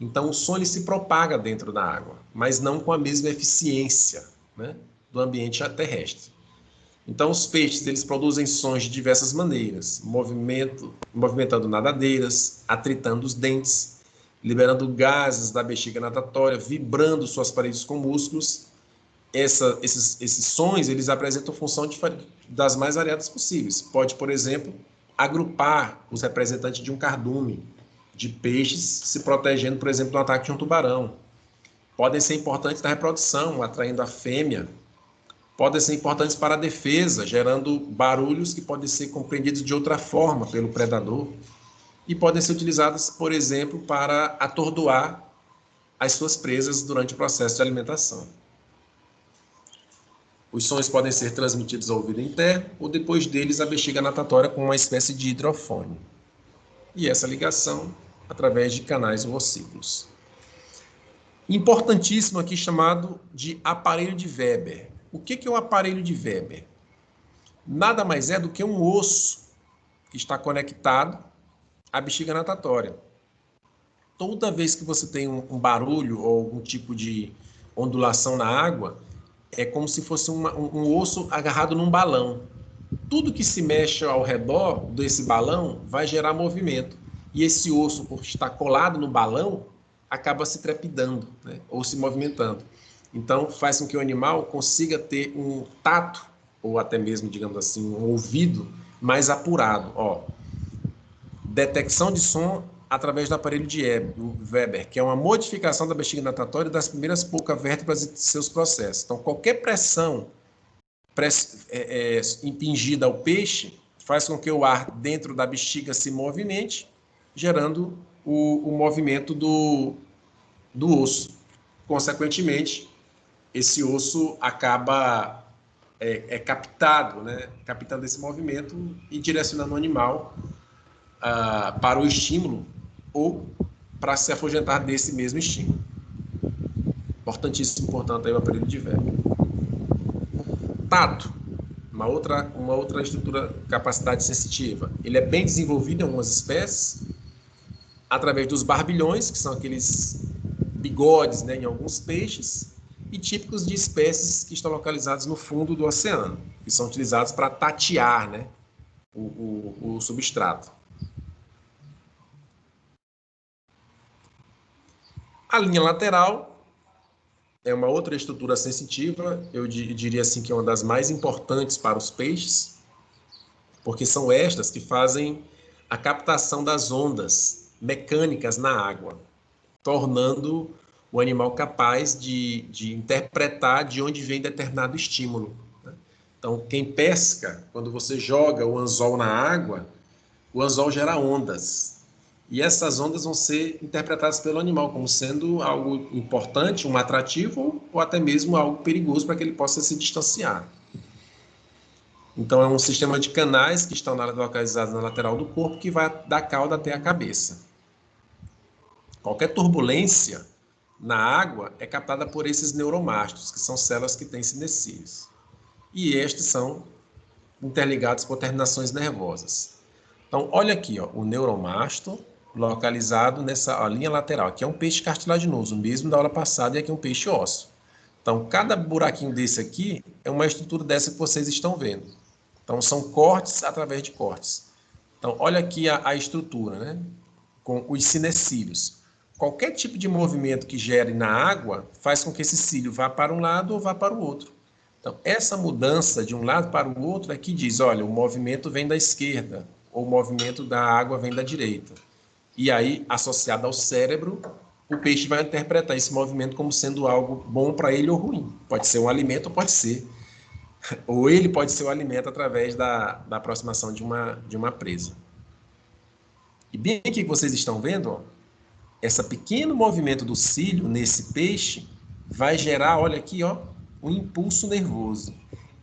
Então, o som ele se propaga dentro da água, mas não com a mesma eficiência, né, do ambiente terrestre. Então, os peixes eles produzem sons de diversas maneiras, movimentando nadadeiras, atritando os dentes, liberando gases da bexiga natatória, vibrando suas paredes com músculos. Esses sons eles apresentam função das mais variadas possíveis. Pode, por exemplo, agrupar os representantes de um cardume, de peixes se protegendo, por exemplo, do ataque de um tubarão. Podem ser importantes na reprodução, atraindo a fêmea. Podem ser importantes para a defesa, gerando barulhos que podem ser compreendidos de outra forma pelo predador. E podem ser utilizados, por exemplo, para atordoar as suas presas durante o processo de alimentação. Os sons podem ser transmitidos ao ouvido interno ou depois deles à bexiga natatória com uma espécie de hidrofone. E essa ligação através de canais ou ossículos. Importantíssimo aqui chamado de aparelho de Weber. O que é o aparelho de Weber? Nada mais é do que um osso que está conectado à bexiga natatória. Toda vez que você tem um barulho ou algum tipo de ondulação na água, é como se fosse um osso agarrado num balão. Tudo que se mexe ao redor desse balão vai gerar movimento. E esse osso, por estar colado no balão, acaba se trepidando, né, ou se movimentando. Então, faz com que o animal consiga ter um tato, ou até mesmo, digamos assim, um ouvido mais apurado. Ó, detecção de som através do aparelho de Weber, que é uma modificação da bexiga natatória das primeiras poucas vértebras e seus processos. Então, qualquer pressão impingida ao peixe faz com que o ar dentro da bexiga se movimente, gerando o movimento do osso. Consequentemente, esse osso acaba captado, né, captando esse movimento e direcionando o animal para o estímulo ou para se afugentar desse mesmo estímulo. Importantíssimo, portanto, aí o aparelho de Weber. Tato, uma outra estrutura, capacidade sensitiva. Ele é bem desenvolvido em algumas espécies, através dos barbilhões, que são aqueles bigodes, né, em alguns peixes, e típicos de espécies que estão localizadas no fundo do oceano, que são utilizados para tatear, né, o substrato. A linha lateral é uma outra estrutura sensitiva, eu diria assim que é uma das mais importantes para os peixes, porque são estas que fazem a captação das ondas mecânicas na água, tornando o animal capaz de interpretar de onde vem determinado estímulo. Então, quem pesca, quando você joga o anzol na água, o anzol gera ondas. E essas ondas vão ser interpretadas pelo animal como sendo algo importante, um atrativo, ou até mesmo algo perigoso para que ele possa se distanciar. Então, é um sistema de canais que estão localizados na lateral do corpo que vai da cauda até a cabeça. Qualquer turbulência na água é captada por esses neuromastos, que são células que têm cinecílios. E estes são interligados por terminações nervosas. Então, olha aqui, ó, o neuromasto localizado nessa linha lateral. Aqui é um peixe cartilaginoso, mesmo da aula passada, e aqui é um peixe ósseo. Então, cada buraquinho desse aqui é uma estrutura dessa que vocês estão vendo. Então, são cortes através de cortes. Então, olha aqui a estrutura, né? Com os cinecílios. Qualquer tipo de movimento que gere na água faz com que esse cílio vá para um lado ou vá para o outro. Então, essa mudança de um lado para o outro é que diz, olha, o movimento vem da esquerda, ou o movimento da água vem da direita. E aí, associado ao cérebro, o peixe vai interpretar esse movimento como sendo algo bom para ele ou ruim. Pode ser um alimento ou pode ser. Ou ele pode ser o alimento através da aproximação de uma presa. E bem aqui que vocês estão vendo, ó, esse pequeno movimento do cílio nesse peixe vai gerar, olha aqui, ó, um impulso nervoso.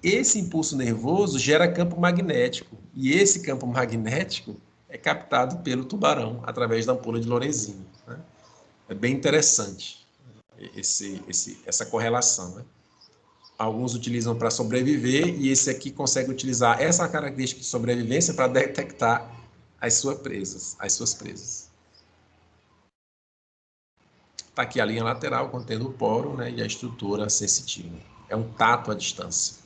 Esse impulso nervoso gera campo magnético. E esse campo magnético é captado pelo tubarão através da ampola de Lorenzini, né? É bem interessante essa correlação, né? Alguns utilizam para sobreviver e esse aqui consegue utilizar essa característica de sobrevivência para detectar as suas presas. Está aqui a linha lateral contendo o poro, né, e a estrutura sensitiva. É um tato à distância.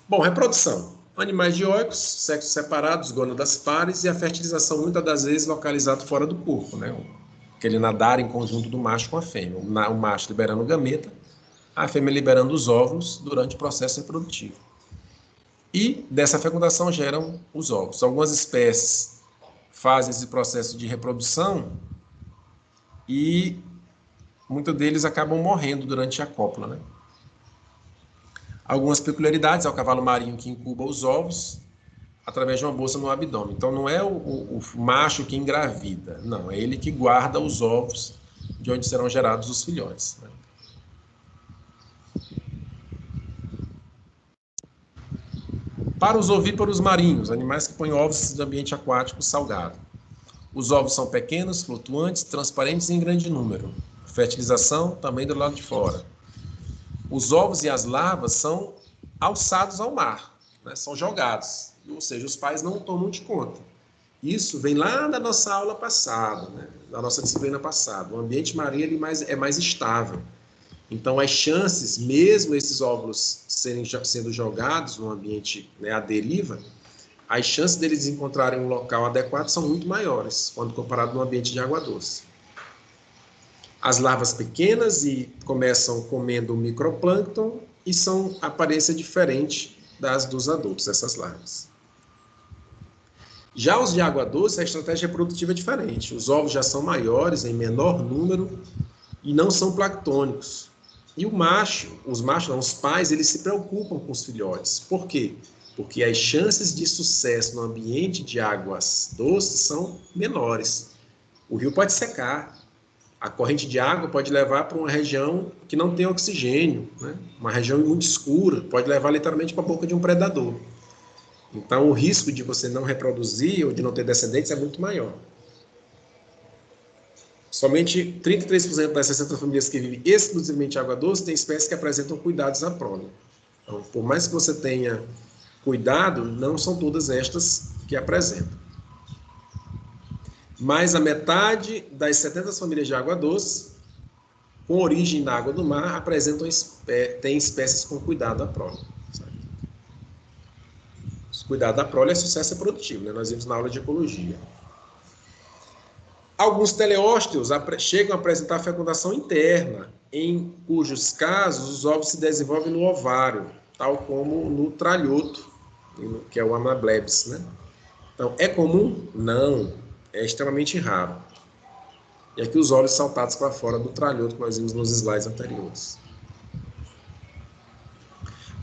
Bom, reprodução. Animais dioicos, sexos separados, gônadas pares, e a fertilização muitas das vezes localizada fora do corpo, né? Aquele nadar em conjunto do macho com a fêmea. O macho liberando o gameta, a fêmea liberando os óvulos durante o processo reprodutivo. E dessa fecundação geram os ovos. Algumas espécies fazem esse processo de reprodução e muitos deles acabam morrendo durante a cópula, né? Algumas peculiaridades é o cavalo marinho que incuba os ovos através de uma bolsa no abdômen. Então, não é o macho que engravida, não, é ele que guarda os ovos de onde serão gerados os filhotes, né? Para os ovíparos marinhos, animais que põem ovos no ambiente aquático salgado. Os ovos são pequenos, flutuantes, transparentes e em grande número. Fertilização também do lado de fora. Os ovos e as larvas são alçados ao mar, né? São jogados, ou seja, os pais não tomam de conta. Isso vem lá da nossa aula passada, né? Da nossa disciplina passada. O ambiente marinho é mais estável. Então, as chances, mesmo esses óvulos sendo jogados no ambiente, né, à deriva, as chances deles encontrarem um local adequado são muito maiores, quando comparado no ambiente de água doce. As larvas pequenas e começam comendo microplâncton e são aparência diferente das dos adultos, essas larvas. Já os de água doce, a estratégia reprodutiva é diferente. Os ovos já são maiores, em menor número, e não são planctônicos. E os pais, eles se preocupam com os filhotes. Por quê? Porque as chances de sucesso no ambiente de águas doces são menores. O rio pode secar. A corrente de água pode levar para uma região que não tem oxigênio, né? Uma região muito escura, pode levar literalmente para a boca de um predador. Então, o risco de você não reproduzir ou de não ter descendentes é muito maior. Somente 33% das 60 famílias que vivem exclusivamente em água doce têm espécies que apresentam cuidados à prole. Então, por mais que você tenha cuidado, não são todas estas que apresentam. Mais a metade das 70 famílias de água doce, com origem na água do mar, têm espécies com cuidado à prole. Cuidado da prole é sucesso reprodutivo, né? Nós vimos na aula de ecologia. Alguns teleósteos chegam a apresentar fecundação interna, em cujos casos os ovos se desenvolvem no ovário, tal como no tralhoto, que é o Amablebs, né? Então, é comum? Não. É extremamente raro. E aqui os olhos saltados para fora do tralhoto que nós vimos nos slides anteriores.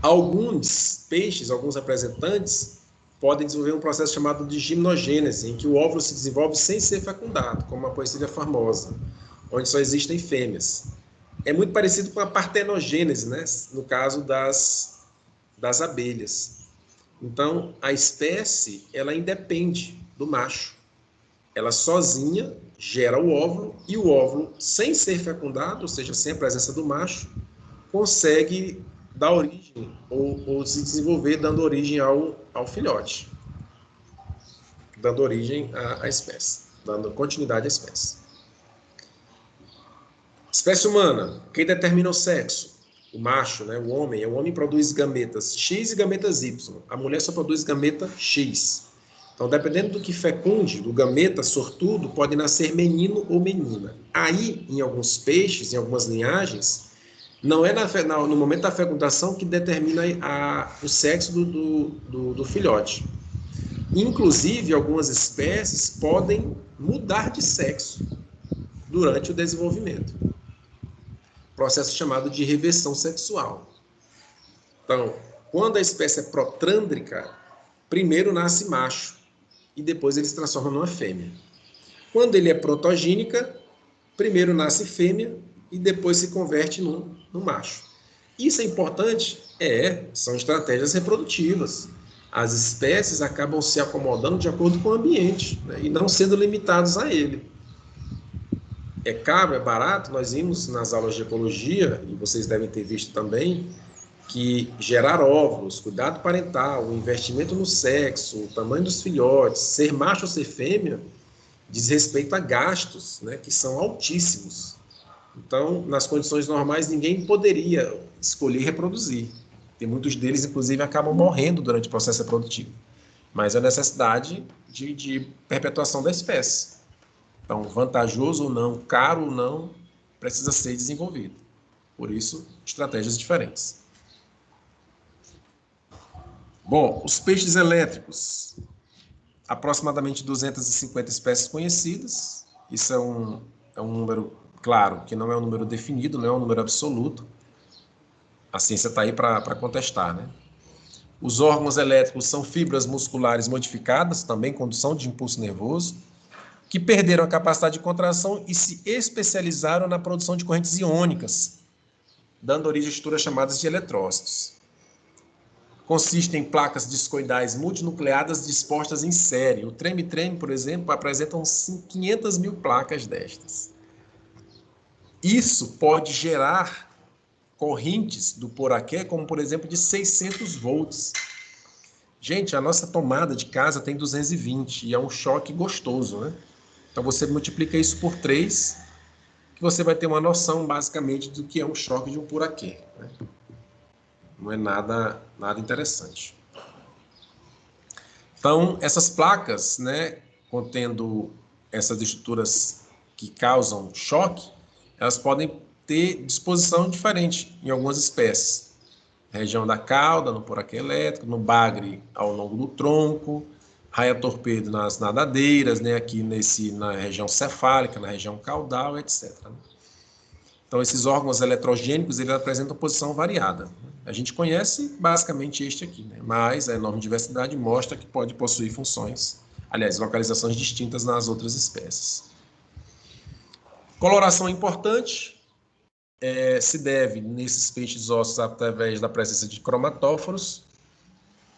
Alguns peixes, alguns representantes, podem desenvolver um processo chamado de gimnogênese, em que o óvulo se desenvolve sem ser fecundado, como a Poecilia formosa, onde só existem fêmeas. É muito parecido com a partenogênese, né? No caso das abelhas. Então, a espécie, ela independe do macho. ela sozinha gera o óvulo, e o óvulo, sem ser fecundado, ou seja, sem a presença do macho, consegue dar origem, ou se desenvolver, dando origem ao filhote, dando origem à espécie, dando continuidade à espécie. Espécie humana, quem determina o sexo? O macho, né, o homem. O homem produz gametas X e gametas Y. A mulher só produz gameta X. Então, dependendo do que fecunde, do gameta sortudo, pode nascer menino ou menina. Aí, em alguns peixes, em algumas linhagens, não é no momento da fecundação que determina o sexo do filhote. Inclusive, algumas espécies podem mudar de sexo durante o desenvolvimento. Processo chamado de reversão sexual. Então, quando a espécie é protrândrica, primeiro nasce macho e depois ele se transforma numa fêmea. Quando ele é protogênica, primeiro nasce fêmea e depois se converte no macho. Isso é importante? São estratégias reprodutivas. As espécies acabam se acomodando de acordo com o ambiente, né, e não sendo limitados a ele. É caro, é barato? Nós vimos nas aulas de ecologia, e vocês devem ter visto também, que gerar óvulos, cuidado parental, o investimento no sexo, o tamanho dos filhotes, ser macho ou ser fêmea, diz respeito a gastos, né, que são altíssimos. Então, nas condições normais, ninguém poderia escolher reproduzir. E muitos deles, inclusive, acabam morrendo durante o processo reprodutivo. Mas a necessidade de perpetuação da espécie. Então, vantajoso ou não, caro ou não, precisa ser desenvolvido. Por isso, estratégias diferentes. Bom, os peixes elétricos. Aproximadamente 250 espécies conhecidas. Isso é um número, claro, que não é um número definido, não é um número absoluto. A ciência está aí para contestar, né? Os órgãos elétricos são fibras musculares modificadas, também condução de impulso nervoso, que perderam a capacidade de contração e se especializaram na produção de correntes iônicas, dando origem a estruturas chamadas de eletrócitos. Consistem em placas discoidais multinucleadas dispostas em série. O treme-treme, por exemplo, apresenta 500 mil placas destas. Isso pode gerar correntes do poraqué, como, por exemplo, de 600 volts. Gente, a nossa tomada de casa tem 220 e é um choque gostoso, né? Então, você multiplica isso por 3, que você vai ter uma noção, basicamente, do que é um choque de um poraqué, né? Não é nada interessante. Então, essas placas, né, contendo essas estruturas que causam choque, elas podem ter disposição diferente em algumas espécies. Região da cauda, no poraqué elétrico, no bagre ao longo do tronco, raia-torpedo nas nadadeiras, né, aqui na região cefálica, na região caudal, etc. Então, esses órgãos eletrogênicos, eles apresentam posição variada. A gente conhece basicamente este aqui, né? Mas a enorme diversidade mostra que pode possuir funções, aliás, localizações distintas nas outras espécies. Coloração importante, se deve nesses peixes ósseos através da presença de cromatóforos,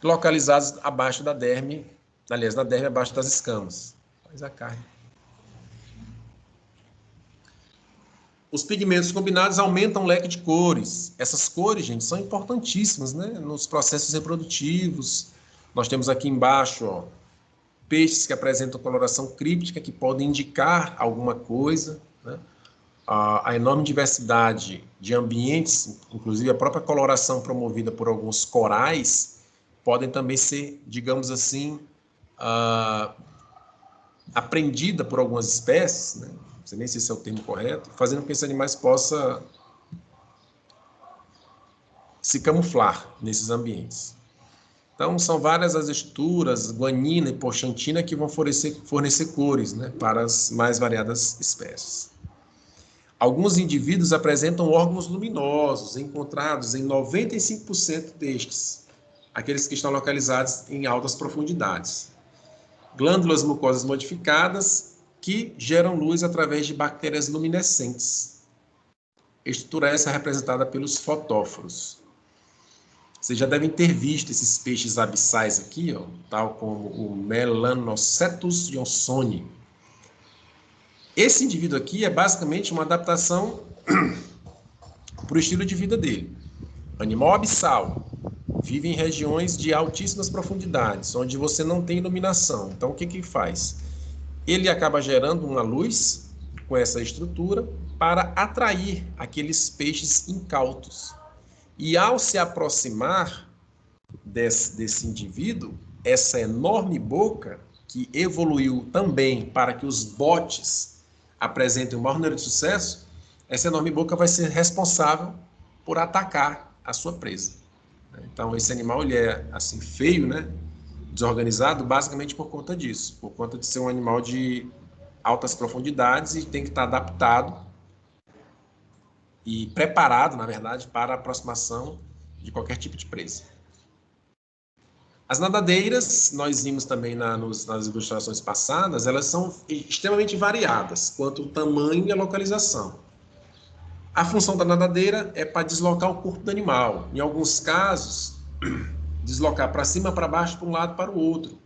localizados abaixo da derme, aliás, na derme abaixo das escamas. Faz a carne. Os pigmentos combinados aumentam o leque de cores. Essas cores, gente, são importantíssimas, né, nos processos reprodutivos. Nós temos aqui embaixo, ó, peixes que apresentam coloração críptica, que podem indicar alguma coisa, né? A enorme diversidade de ambientes, inclusive a própria coloração promovida por alguns corais, podem também ser, digamos assim, aprendida por algumas espécies, né? Não sei nem se esse é o termo correto, fazendo com que esses animais possam se camuflar nesses ambientes. Então, são várias as estruturas, guanina e porxantina, que vão fornecer cores, né, para as mais variadas espécies. Alguns indivíduos apresentam órgãos luminosos, encontrados em 95% destes, aqueles que estão localizados em altas profundidades. Glândulas mucosas modificadas, que geram luz através de bactérias luminescentes. Estrutura essa representada pelos fotóforos. Vocês já devem ter visto esses peixes abissais aqui, ó, tal como o Melanocetus johnsoni. Esse indivíduo aqui é basicamente uma adaptação para o estilo de vida dele. Animal abissal, vive em regiões de altíssimas profundidades, onde você não tem iluminação. Então, o que que faz? Ele acaba gerando uma luz com essa estrutura para atrair aqueles peixes incautos. E ao se aproximar desse indivíduo, essa enorme boca, que evoluiu também para que os botes apresentem o maior número de sucesso, essa enorme boca vai ser responsável por atacar a sua presa. Então, esse animal ele é assim feio, né? Desorganizado, basicamente por conta disso, por conta de ser um animal de altas profundidades e tem que estar adaptado e preparado, na verdade, para a aproximação de qualquer tipo de presa. As nadadeiras, nós vimos também nas ilustrações passadas, elas são extremamente variadas quanto ao tamanho e a localização. A função da nadadeira é para deslocar o corpo do animal. Em alguns casos, deslocar para cima, para baixo, para um lado, para o outro.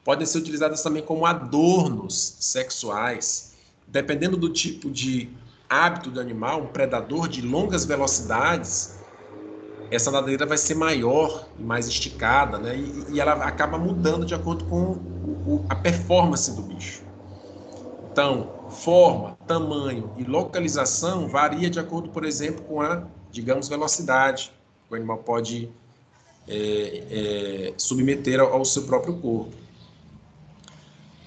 Podem ser utilizadas também como adornos sexuais. Dependendo do tipo de hábito do animal, um predador de longas velocidades, essa nadadeira vai ser maior e mais esticada, né? E ela acaba mudando de acordo com a performance do bicho. Então, forma, tamanho e localização varia de acordo, por exemplo, com a, digamos, velocidade que o animal pode submeter ao seu próprio corpo.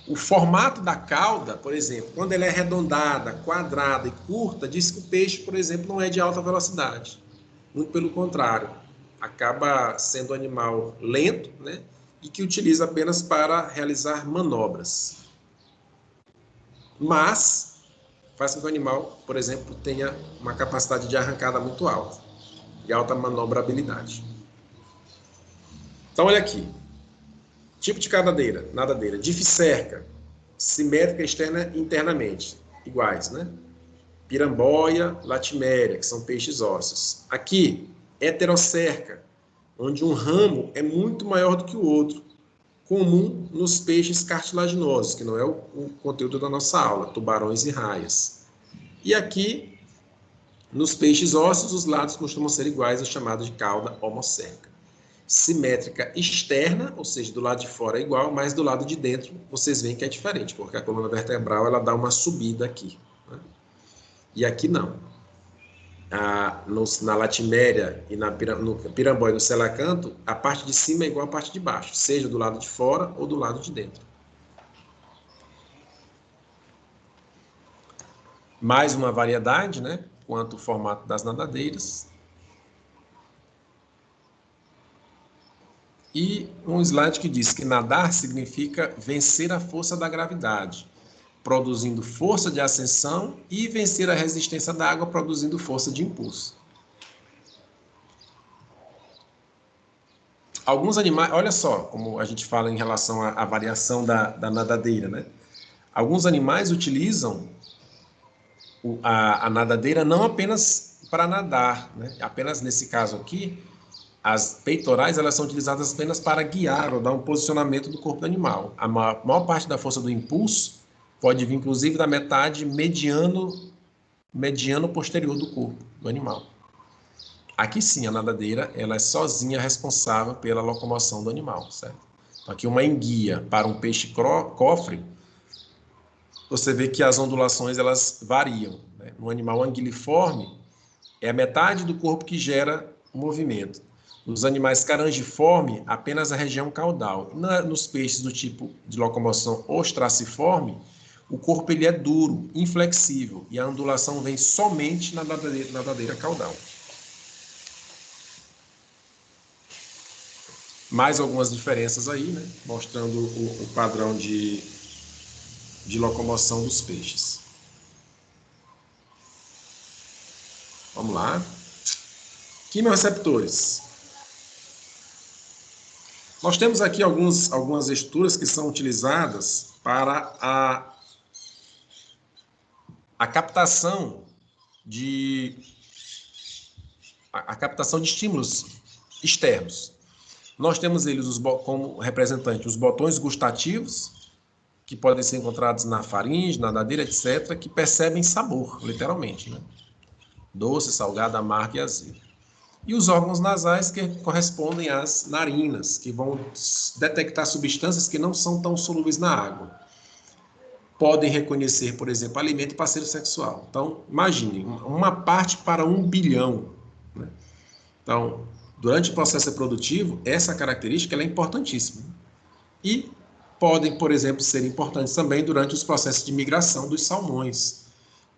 O formato da cauda, por exemplo, quando ela é arredondada, quadrada e curta, diz que o peixe, por exemplo, não é de alta velocidade. Muito pelo contrário, acaba sendo um animal lento, né, e que utiliza apenas para realizar manobras. Mas faz com que o animal, por exemplo, tenha uma capacidade de arrancada muito alta e alta manobrabilidade. Então, olha aqui. Tipo de nadadeira. Difcerca, simétrica externa e internamente, iguais, né? Piramboia, latiméria, que são peixes ósseos. Aqui, heterocerca, onde um ramo é muito maior do que o outro, comum nos peixes cartilaginosos, que não é o conteúdo da nossa aula, tubarões e raias. E aqui, nos peixes ósseos, os lados costumam ser iguais, é chamado de cauda homocerca. Simétrica externa, ou seja, do lado de fora é igual, mas do lado de dentro vocês veem que é diferente, porque a coluna vertebral ela dá uma subida aqui, né? E aqui não. Na latiméria e no piramboia e no selacanto, a parte de cima é igual à parte de baixo, seja do lado de fora ou do lado de dentro. Mais uma variedade, né, quanto ao formato das nadadeiras. E um slide que diz que nadar significa vencer a força da gravidade, produzindo força de ascensão, e vencer a resistência da água, produzindo força de impulso. Alguns animais, olha só como a gente fala em relação à variação da nadadeira, né? Alguns animais utilizam a nadadeira não apenas para nadar, né? Apenas nesse caso aqui, as peitorais elas são utilizadas apenas para guiar ou dar um posicionamento do corpo do animal. A maior parte da força do impulso pode vir, inclusive, da metade mediano posterior do corpo do animal. Aqui sim, a nadadeira ela é sozinha responsável pela locomoção do animal, certo? Então, aqui uma enguia para um peixe cofre, você vê que as ondulações elas variam, né? No animal anguiliforme, é a metade do corpo que gera o movimento. Nos animais carangiforme, apenas a região caudal. Nos peixes do tipo de locomoção ostraciforme, o corpo ele é duro, inflexível, e a ondulação vem somente na nadadeira caudal. Mais algumas diferenças aí, né? Mostrando o padrão de locomoção dos peixes. Vamos lá. Quimioreceptores. Nós temos aqui algumas estruturas que são utilizadas para a captação de estímulos externos. Nós temos eles como representante os botões gustativos, que podem ser encontrados na faringe, na nadadeira, etc., que percebem sabor, literalmente, né? Doce, salgado, amargo e azedo. E os órgãos nasais, que correspondem às narinas, que vão detectar substâncias que não são tão solúveis na água. Podem reconhecer, por exemplo, alimento e parceiro sexual. Então, imagine, uma parte para 1 bilhão. Né? Então, durante o processo reprodutivo, essa característica ela é importantíssima. E podem, por exemplo, ser importantes também durante os processos de migração dos salmões,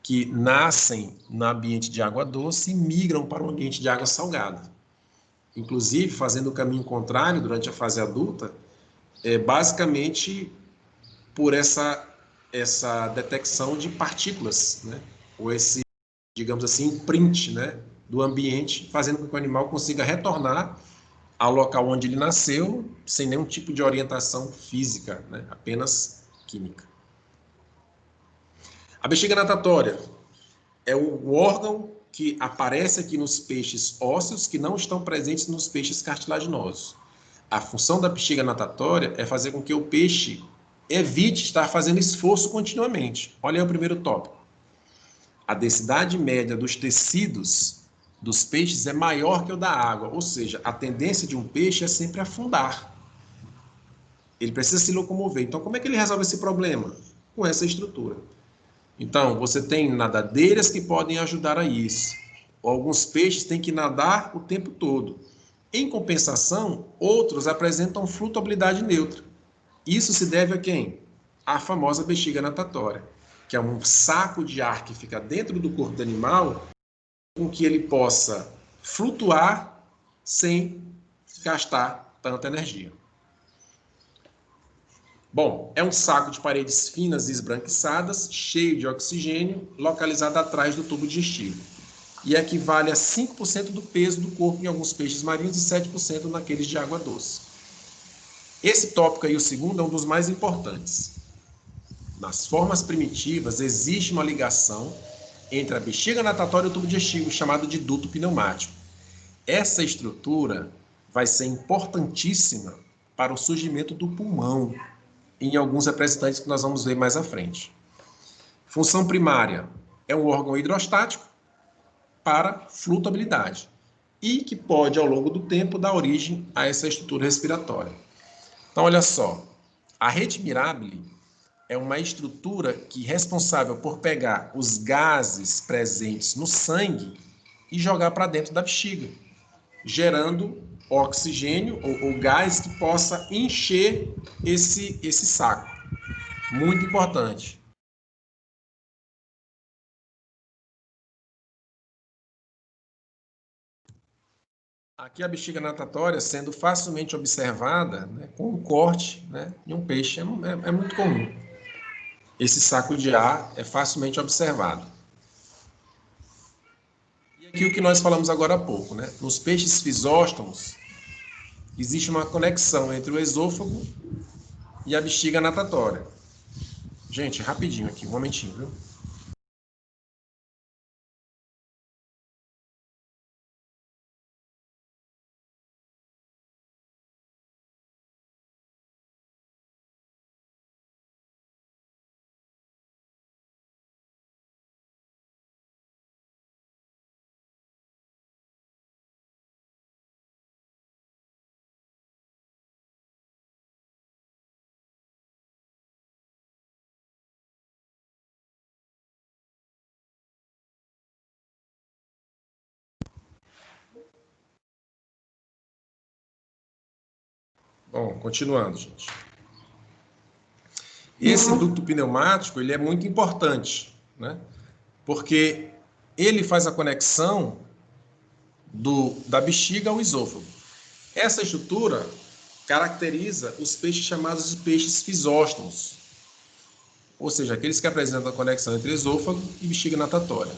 que nascem no ambiente de água doce e migram para o ambiente de água salgada. Inclusive, fazendo o caminho contrário durante a fase adulta, basicamente por essa detecção de partículas, né? Ou esse, digamos assim, imprint, né, do ambiente, fazendo com que o animal consiga retornar ao local onde ele nasceu, sem nenhum tipo de orientação física, né, apenas química. A bexiga natatória é o órgão que aparece aqui nos peixes ósseos que não estão presentes nos peixes cartilaginosos. A função da bexiga natatória é fazer com que o peixe evite estar fazendo esforço continuamente. Olha aí o primeiro tópico. A densidade média dos tecidos dos peixes é maior que o da água, ou seja, a tendência de um peixe é sempre afundar. Ele precisa se locomover. Então, como é que ele resolve esse problema? Com essa estrutura. Então, você tem nadadeiras que podem ajudar a isso. Alguns peixes têm que nadar o tempo todo. Em compensação, outros apresentam flutuabilidade neutra. Isso se deve a quem? A famosa bexiga natatória, que é um saco de ar que fica dentro do corpo do animal, com que ele possa flutuar sem gastar tanta energia. Bom, é um saco de paredes finas e esbranquiçadas, cheio de oxigênio, localizado atrás do tubo digestivo, e equivale a 5% do peso do corpo em alguns peixes marinhos e 7% naqueles de água doce. Esse tópico aí, o segundo, é um dos mais importantes. Nas formas primitivas, existe uma ligação entre a bexiga natatória e o tubo digestivo, chamado de duto pneumático. Essa estrutura vai ser importantíssima para o surgimento do pulmão, em alguns representantes que nós vamos ver mais à frente. Função primária é um órgão hidrostático para flutuabilidade e que pode, ao longo do tempo, dar origem a essa estrutura respiratória. Então, olha só, a rede mirabile é uma estrutura que é responsável por pegar os gases presentes no sangue e jogar para dentro da bexiga, gerando oxigênio ou gás que possa encher esse saco. Muito importante. Aqui a bexiga natatória sendo facilmente observada, né, com um corte, né, em um peixe, é muito comum. Esse saco de ar é facilmente observado. E aqui o que nós falamos agora há pouco, né? Nos peixes fisóstomos, existe uma conexão entre o esôfago e a bexiga natatória. Gente, rapidinho aqui, um momentinho, viu? Bom, continuando, gente. Esse ducto pneumático, ele é muito importante, né? Porque ele faz a conexão da bexiga ao esôfago. Essa estrutura caracteriza os peixes chamados de peixes fisóstomos, ou seja, aqueles que apresentam a conexão entre esôfago e bexiga natatória.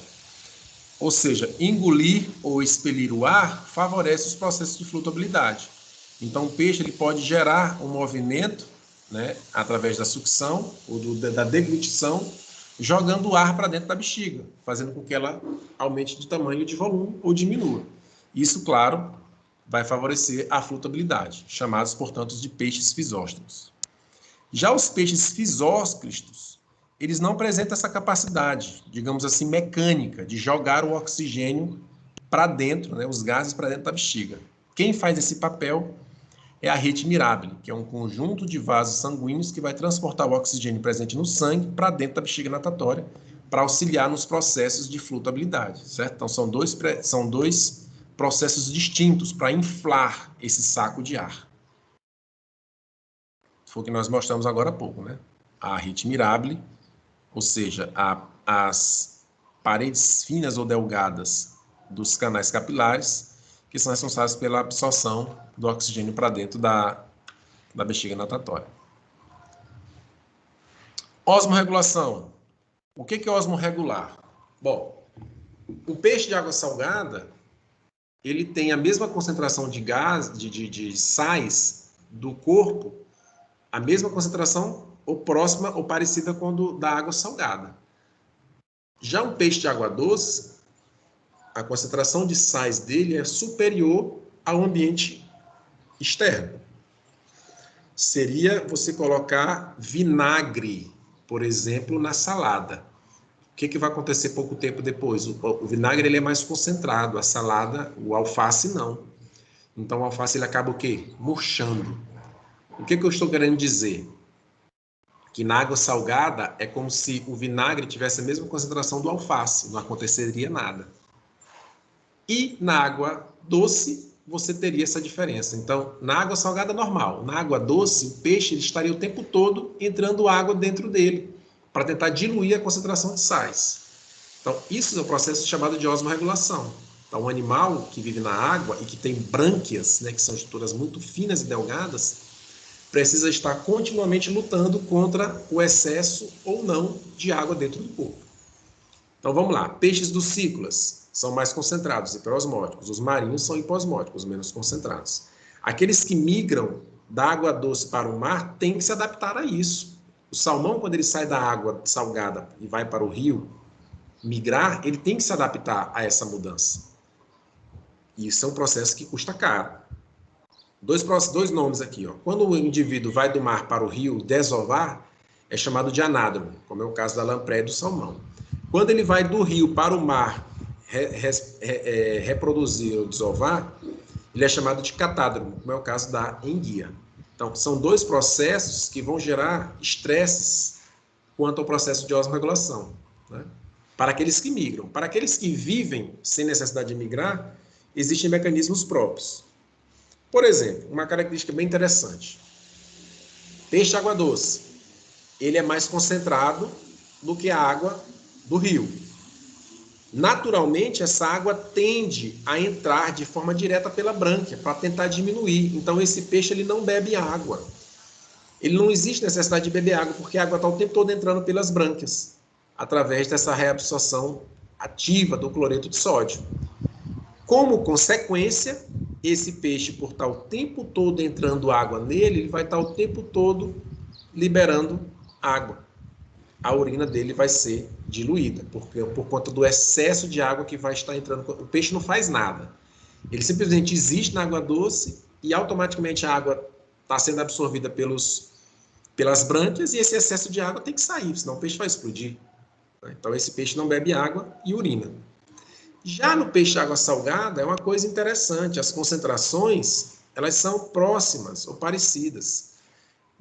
Ou seja, engolir ou expelir o ar favorece os processos de flutuabilidade. Então, o peixe ele pode gerar um movimento, né, através da sucção ou da deglutição, jogando o ar para dentro da bexiga, fazendo com que ela aumente de tamanho, de volume ou diminua. Isso, claro, vai favorecer a flutuabilidade, chamados, portanto, de peixes fisóstomos. Já os peixes fisóclistos, eles não apresentam essa capacidade, digamos assim, mecânica, de jogar o oxigênio para dentro, né, os gases para dentro da bexiga. Quem faz esse papel é a rede mirabile, que é um conjunto de vasos sanguíneos que vai transportar o oxigênio presente no sangue para dentro da bexiga natatória, para auxiliar nos processos de flutuabilidade, certo? Então, são dois processos distintos para inflar esse saco de ar. Foi o que nós mostramos agora há pouco, né? A rede mirabile, ou seja, as paredes finas ou delgadas dos canais capilares, que são responsáveis pela absorção do oxigênio para dentro da bexiga natatória. Osmorregulação. O que é osmorregular? Bom, o peixe de água salgada, ele tem a mesma concentração de gás, de sais do corpo, a mesma concentração ou próxima ou parecida com a da água salgada. Já um peixe de água doce, a concentração de sais dele é superior ao ambiente externo. Seria você colocar vinagre, por exemplo, na salada. O que vai acontecer pouco tempo depois? O vinagre ele é mais concentrado, a salada, o alface não. Então o alface ele acaba o quê? Murchando. O que eu estou querendo dizer? Que na água salgada é como se o vinagre tivesse a mesma concentração do alface, não aconteceria nada. E na água doce, você teria essa diferença. Então, na água salgada normal, na água doce, o peixe ele estaria o tempo todo entrando água dentro dele, para tentar diluir a concentração de sais. Então, isso é o processo chamado de osmorregulação. Então, um animal que vive na água e que tem brânquias, né, que são estruturas muito finas e delgadas, precisa estar continuamente lutando contra o excesso ou não de água dentro do corpo. Então vamos lá, peixes ducícolas são mais concentrados, hiperosmóticos. Os marinhos são hiposmóticos, menos concentrados. Aqueles que migram da água doce para o mar têm que se adaptar a isso. O salmão, quando ele sai da água salgada e vai para o rio migrar, ele tem que se adaptar a essa mudança. E isso é um processo que custa caro. Dois nomes aqui. Ó. Quando o indivíduo vai do mar para o rio desovar, é chamado de anádromo, como é o caso da lampreia e do salmão. Quando ele vai do rio para o mar reproduzir ou desovar, ele é chamado de catádromo, como é o caso da enguia. Então, são dois processos que vão gerar estresses quanto ao processo de osmorregulação, né? Para aqueles que migram. Para aqueles que vivem sem necessidade de migrar, existem mecanismos próprios. Por exemplo, uma característica bem interessante. Peixe de água doce, ele é mais concentrado do que a água do rio. Naturalmente, essa água tende a entrar de forma direta pela brânquia, para tentar diminuir. Então, esse peixe ele não bebe água. Ele não existe necessidade de beber água, porque a água está o tempo todo entrando pelas brânquias, através dessa reabsorção ativa do cloreto de sódio. Como consequência, esse peixe, por estar o tempo todo entrando água nele, ele vai estar o tempo todo liberando água. A urina dele vai ser diluída, por conta do excesso de água que vai estar entrando. O peixe não faz nada. Ele simplesmente existe na água doce e automaticamente a água está sendo absorvida pelas brânquias e esse excesso de água tem que sair, senão o peixe vai explodir. Então esse peixe não bebe água e urina. Já no peixe de água salgada é uma coisa interessante, as concentrações elas são próximas ou parecidas.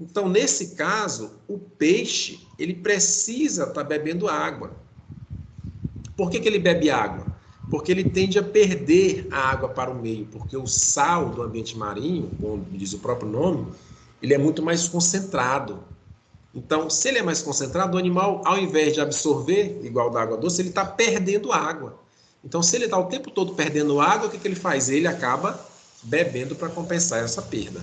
Então, nesse caso, o peixe ele precisa estar bebendo água. Por que ele bebe água? Porque ele tende a perder a água para o meio, porque o sal do ambiente marinho, como diz o próprio nome, ele é muito mais concentrado. Então, se ele é mais concentrado, o animal, ao invés de absorver, igual da água doce, ele está perdendo água. Então, se ele está o tempo todo perdendo água, o que ele faz? Ele acaba bebendo para compensar essa perda.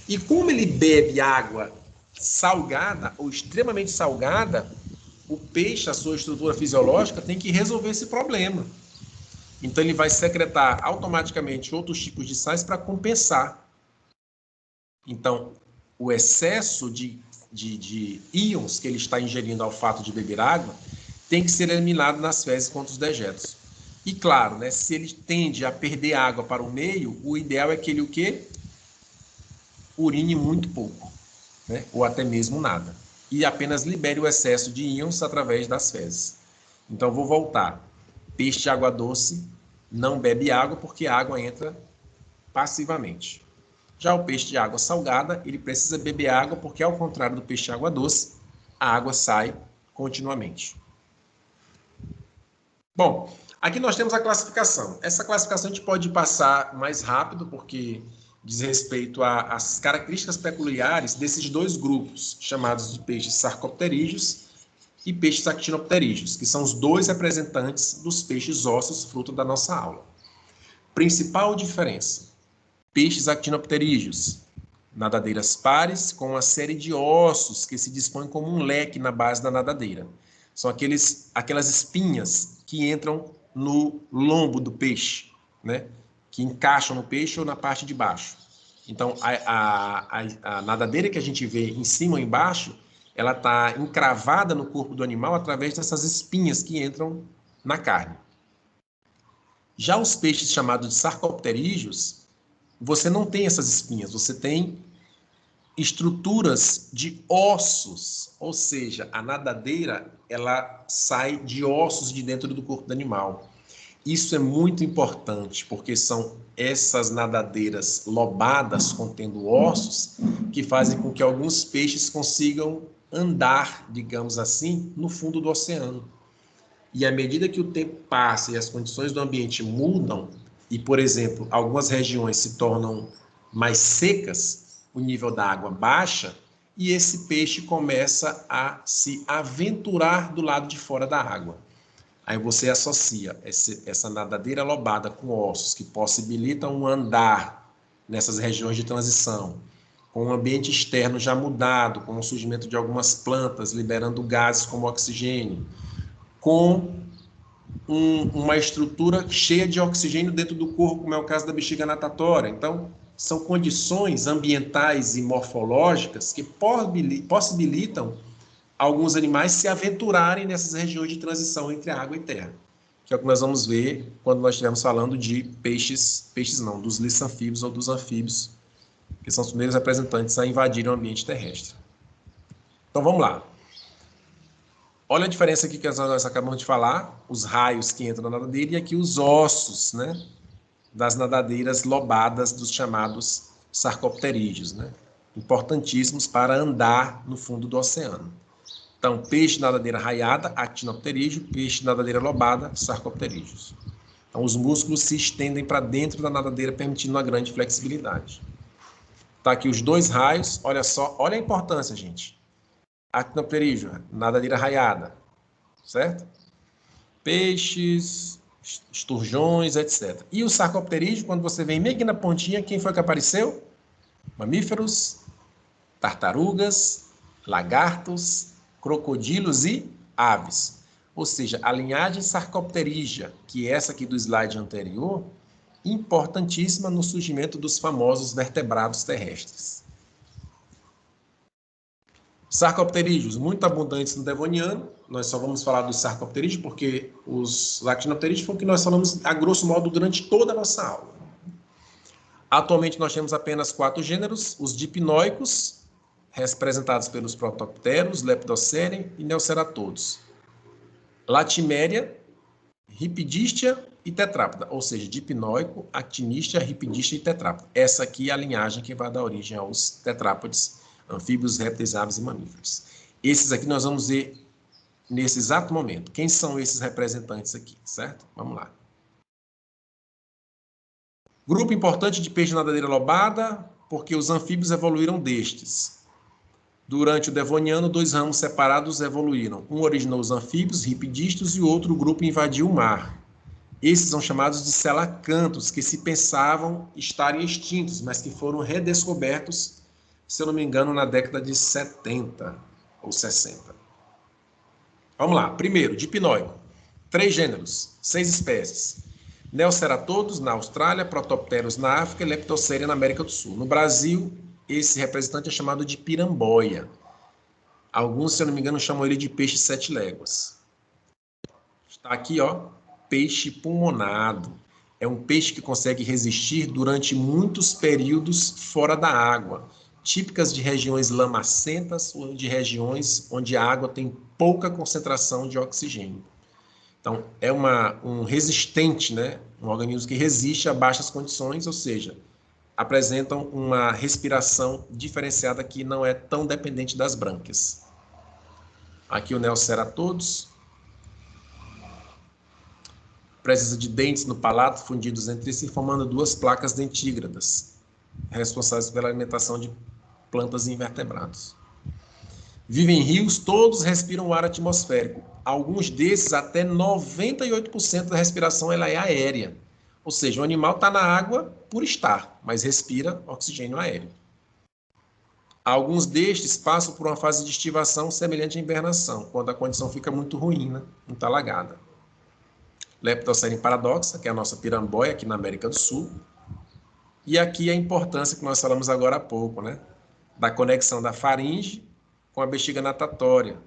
E como ele bebe água salgada ou extremamente salgada, o peixe, a sua estrutura fisiológica, tem que resolver esse problema. Então, ele vai secretar automaticamente outros tipos de sais para compensar. Então, o excesso de íons que ele está ingerindo ao fato de beber água tem que ser eliminado nas fezes contra os dejetos. E claro, né, se ele tende a perder água para o meio, o ideal é que ele o quê? Urine muito pouco. né? Ou até mesmo nada. E apenas libere o excesso de íons através das fezes. Então, vou voltar. Peixe de água doce não bebe água porque a água entra passivamente. Já o peixe de água salgada, ele precisa beber água porque, ao contrário do peixe de água doce, a água sai continuamente. Bom, aqui nós temos a classificação. Essa classificação a gente pode passar mais rápido porque diz respeito às características peculiares desses dois grupos, chamados de peixes sarcopterídeos e peixes actinopterídeos, que são os dois representantes dos peixes ósseos, fruto da nossa aula. Principal diferença: peixes actinopterídeos, nadadeiras pares com uma série de ossos que se dispõem como um leque na base da nadadeira. São aquelas espinhas que entram no lombo do peixe, né? Que encaixam no peixe ou na parte de baixo. Então, a nadadeira que a gente vê em cima ou embaixo, ela está encravada no corpo do animal através dessas espinhas que entram na carne. Já os peixes chamados de sarcopterídeos, você não tem essas espinhas, você tem estruturas de ossos, ou seja, a nadadeira ela sai de ossos de dentro do corpo do animal. Isso é muito importante, porque são essas nadadeiras lobadas contendo ossos que fazem com que alguns peixes consigam andar, digamos assim, no fundo do oceano. E à medida que o tempo passa e as condições do ambiente mudam, e, por exemplo, algumas regiões se tornam mais secas, o nível da água baixa, e esse peixe começa a se aventurar do lado de fora da água. Aí você associa essa nadadeira lobada com ossos que possibilitam um andar nessas regiões de transição, com o ambiente externo já mudado, com o surgimento de algumas plantas liberando gases como oxigênio, com uma estrutura cheia de oxigênio dentro do corpo, como é o caso da bexiga natatória. Então, são condições ambientais e morfológicas que possibilitam alguns animais se aventurarem nessas regiões de transição entre água e terra, que é o que nós vamos ver quando nós estivermos falando de peixes não, dos lissanfíbios ou dos anfíbios, que são os primeiros representantes a invadirem o ambiente terrestre. Então, vamos lá. Olha a diferença aqui que nós acabamos de falar, os raios que entram na nadadeira e aqui os ossos, né, das nadadeiras lobadas dos chamados sarcopterídeos, né, importantíssimos para andar no fundo do oceano. Então, peixe nadadeira raiada, actinopterídeo, peixe nadadeira lobada, sarcopterídeos. Então, os músculos se estendem para dentro da nadadeira, permitindo uma grande flexibilidade. Tá aqui os dois raios, olha só, olha a importância, gente. Actinopterídeo, nadadeira raiada, certo? Peixes, esturjões, etc. E o sarcopterídeo, quando você vem meio aqui na pontinha, quem foi que apareceu? Mamíferos, tartarugas, lagartos, crocodilos e aves. Ou seja, a linhagem sarcopterídea, que é essa aqui do slide anterior, importantíssima no surgimento dos famosos vertebrados terrestres. Sarcopterídeos, muito abundantes no Devoniano. Nós só vamos falar dos sarcopterídeos porque os actinopterídeos foi o que nós falamos a grosso modo durante toda a nossa aula. Atualmente nós temos apenas 4 gêneros, os dipnoicos, representados pelos protopteros, leptocérem e neoceratodos. Latiméria, ripidístia e tetrápoda, ou seja, dipnoico, actinístia, ripidístia e tetrápoda. Essa aqui é a linhagem que vai dar origem aos tetrápodes, anfíbios, répteis, aves e mamíferos. Esses aqui nós vamos ver nesse exato momento. Quem são esses representantes aqui, certo? Vamos lá. Grupo importante de peixe de nadadeira lobada, porque os anfíbios evoluíram destes. Durante o Devoniano, 2 ramos separados evoluíram. Um originou os anfíbios, ripidísticos, e o outro grupo invadiu o mar. Esses são chamados de selacantos, que se pensavam estarem extintos, mas que foram redescobertos, se eu não me engano, na década de 70 ou 60. Vamos lá. Primeiro, dipnoico. 3 gêneros, 6 espécies. Neoceratodos na Austrália, Protopteros na África e Leptocéria na América do Sul. No Brasil, esse representante é chamado de piramboia. Alguns, se eu não me engano, chamam ele de peixe 7 léguas. Está aqui, ó, peixe pulmonado. É um peixe que consegue resistir durante muitos períodos fora da água. típicas de regiões lamacentas ou de regiões onde a água tem pouca concentração de oxigênio. Então, é um resistente, né? Um organismo que resiste a baixas condições, ou seja, apresentam uma respiração diferenciada que não é tão dependente das brânquias. Aqui o Neoceratodes. Presença de dentes no palato fundidos entre si, formando duas placas dentígradas, responsáveis pela alimentação de plantas e invertebrados. Vivem em rios, todos respiram o ar atmosférico. Alguns desses, até 98% da respiração ela é aérea. Ou seja, o animal está na água por estar, mas respira oxigênio aéreo. Alguns destes passam por uma fase de estivação semelhante à hibernação, quando a condição fica muito ruim, né? Muito alagada. Leptocene paradoxa, que é a nossa piramboia aqui na América do Sul. E aqui a importância que nós falamos agora há pouco, né? Da conexão da faringe com a bexiga natatória,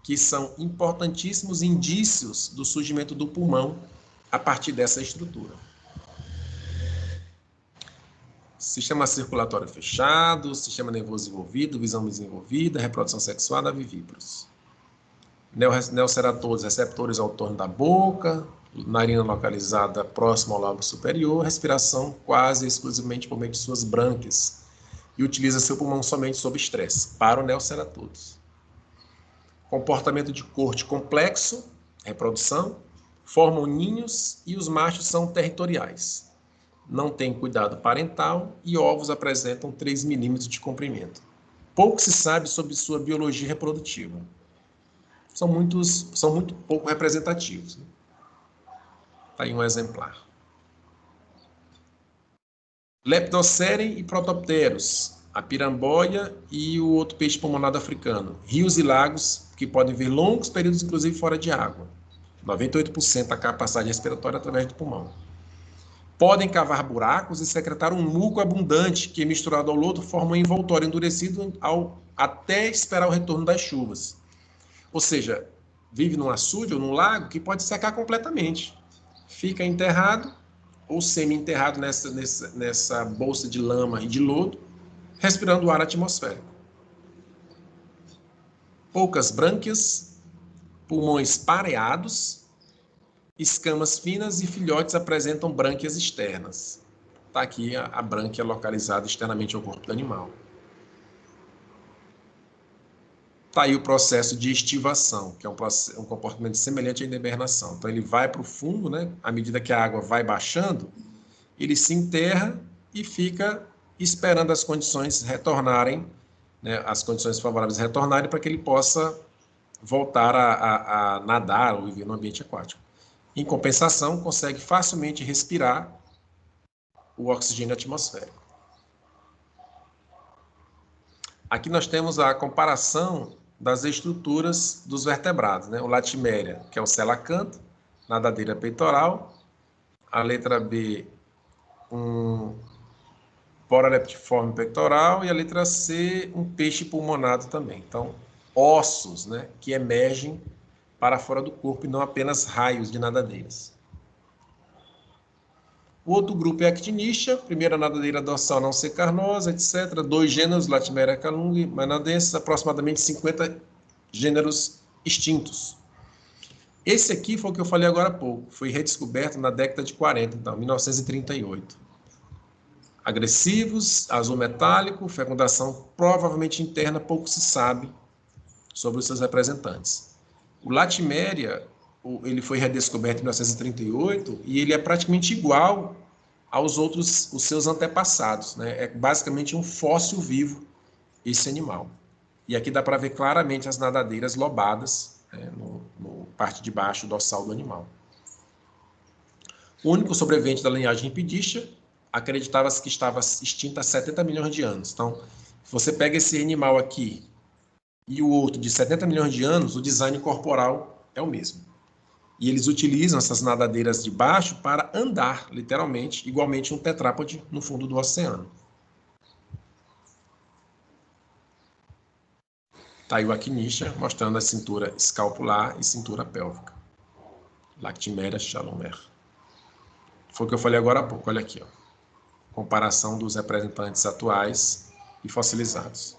que são importantíssimos indícios do surgimento do pulmão a partir dessa estrutura. Sistema circulatório fechado, sistema nervoso envolvido, visão desenvolvida, reprodução sexual da vivíparos. Neoceratodes, receptores ao torno da boca, narina localizada próximo ao lábio superior, respiração quase exclusivamente por meio de suas brânquias, e utiliza seu pulmão somente sob estresse, para o Neoceratodes. Comportamento de corte complexo, reprodução, formam ninhos e os machos são territoriais. Não tem cuidado parental e ovos apresentam 3 milímetros de comprimento. Pouco se sabe sobre sua biologia reprodutiva. São muito pouco representativos. Está aí um exemplar. Leptocere e Protopteros, a piramboia e o outro peixe pulmonado africano. Rios e lagos que podem ver longos períodos, inclusive fora de água. 98% da capacidade respiratória através do pulmão. Podem cavar buracos e secretar um muco abundante que, misturado ao lodo, forma um envoltório endurecido até esperar o retorno das chuvas. Ou seja, vive num açude ou num lago que pode secar completamente. Fica enterrado ou semi-enterrado nessa bolsa de lama e de lodo, respirando o ar atmosférico. Poucas brânquias, pulmões pareados, escamas finas e filhotes apresentam brânquias externas. Está aqui a brânquia localizada externamente ao corpo do animal. Está aí o processo de estivação, que é um comportamento semelhante à hibernação. Então, ele vai para o fundo, né? À medida que a água vai baixando, ele se enterra e fica esperando as condições retornarem, né? As condições favoráveis retornarem para que ele possa voltar a nadar ou viver no ambiente aquático. Em compensação, consegue facilmente respirar o oxigênio atmosférico. Aqui nós temos a comparação das estruturas dos vertebrados, né? O Latiméria, que é o celacanto, nadadeira peitoral. A letra B, um Poroleptiforme pectoral. E a letra C, um peixe pulmonado também. Então, ossos, né? Que emergem para fora do corpo e não apenas raios de nadadeiras. O outro grupo é a Actinistia, primeira nadadeira dorsal não ser carnosa, etc. 2 gêneros, Latimeria calunga e manadensis, aproximadamente 50 gêneros extintos. Esse aqui foi o que eu falei agora há pouco, foi redescoberto na década de 40, então, 1938. Agressivos, azul metálico, fecundação provavelmente interna, pouco se sabe sobre os seus representantes. O Latiméria, ele foi redescoberto em 1938 e ele é praticamente igual aos os seus antepassados, né? É basicamente um fóssil vivo esse animal. E aqui dá para ver claramente as nadadeiras lobadas, né, no parte de baixo dorsal do animal. O único sobrevivente da linhagem Ripidistia acreditava-se que estava extinta há 70 milhões de anos. Então, se você pega esse animal aqui e o outro de 70 milhões de anos, o design corporal é o mesmo. E eles utilizam essas nadadeiras de baixo para andar, literalmente, igualmente um tetrápode no fundo do oceano. Está aí o Actinistia, mostrando a cintura escapular e cintura pélvica. Lactimera chalomer. Foi o que eu falei agora há pouco, olha aqui, ó. Comparação dos representantes atuais e fossilizados.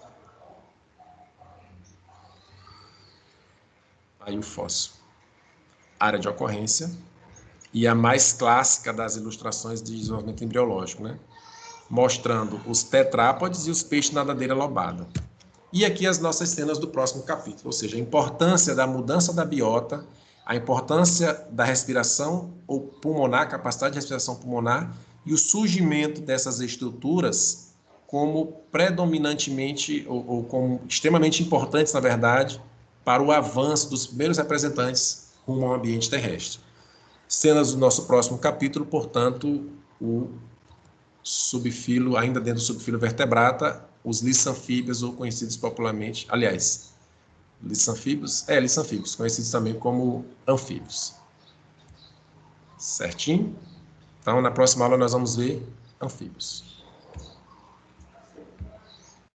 Aí o fóssil. Área de ocorrência. E a mais clássica das ilustrações de desenvolvimento embriológico, né? Mostrando os tetrápodes e os peixes nadadeira lobada. E aqui as nossas cenas do próximo capítulo, ou seja, a importância da mudança da biota, a importância da respiração ou pulmonar, capacidade de respiração pulmonar, e o surgimento dessas estruturas como predominantemente, ou como extremamente importantes, na verdade, para o avanço dos primeiros representantes rumo ao ambiente terrestre. Cenas do nosso próximo capítulo, portanto, o subfilo, ainda dentro do subfilo vertebrata, os lissanfíbios, ou conhecidos popularmente, aliás, lissanfíbios, conhecidos também como anfíbios. Certinho? Então, na próxima aula nós vamos ver anfíbios.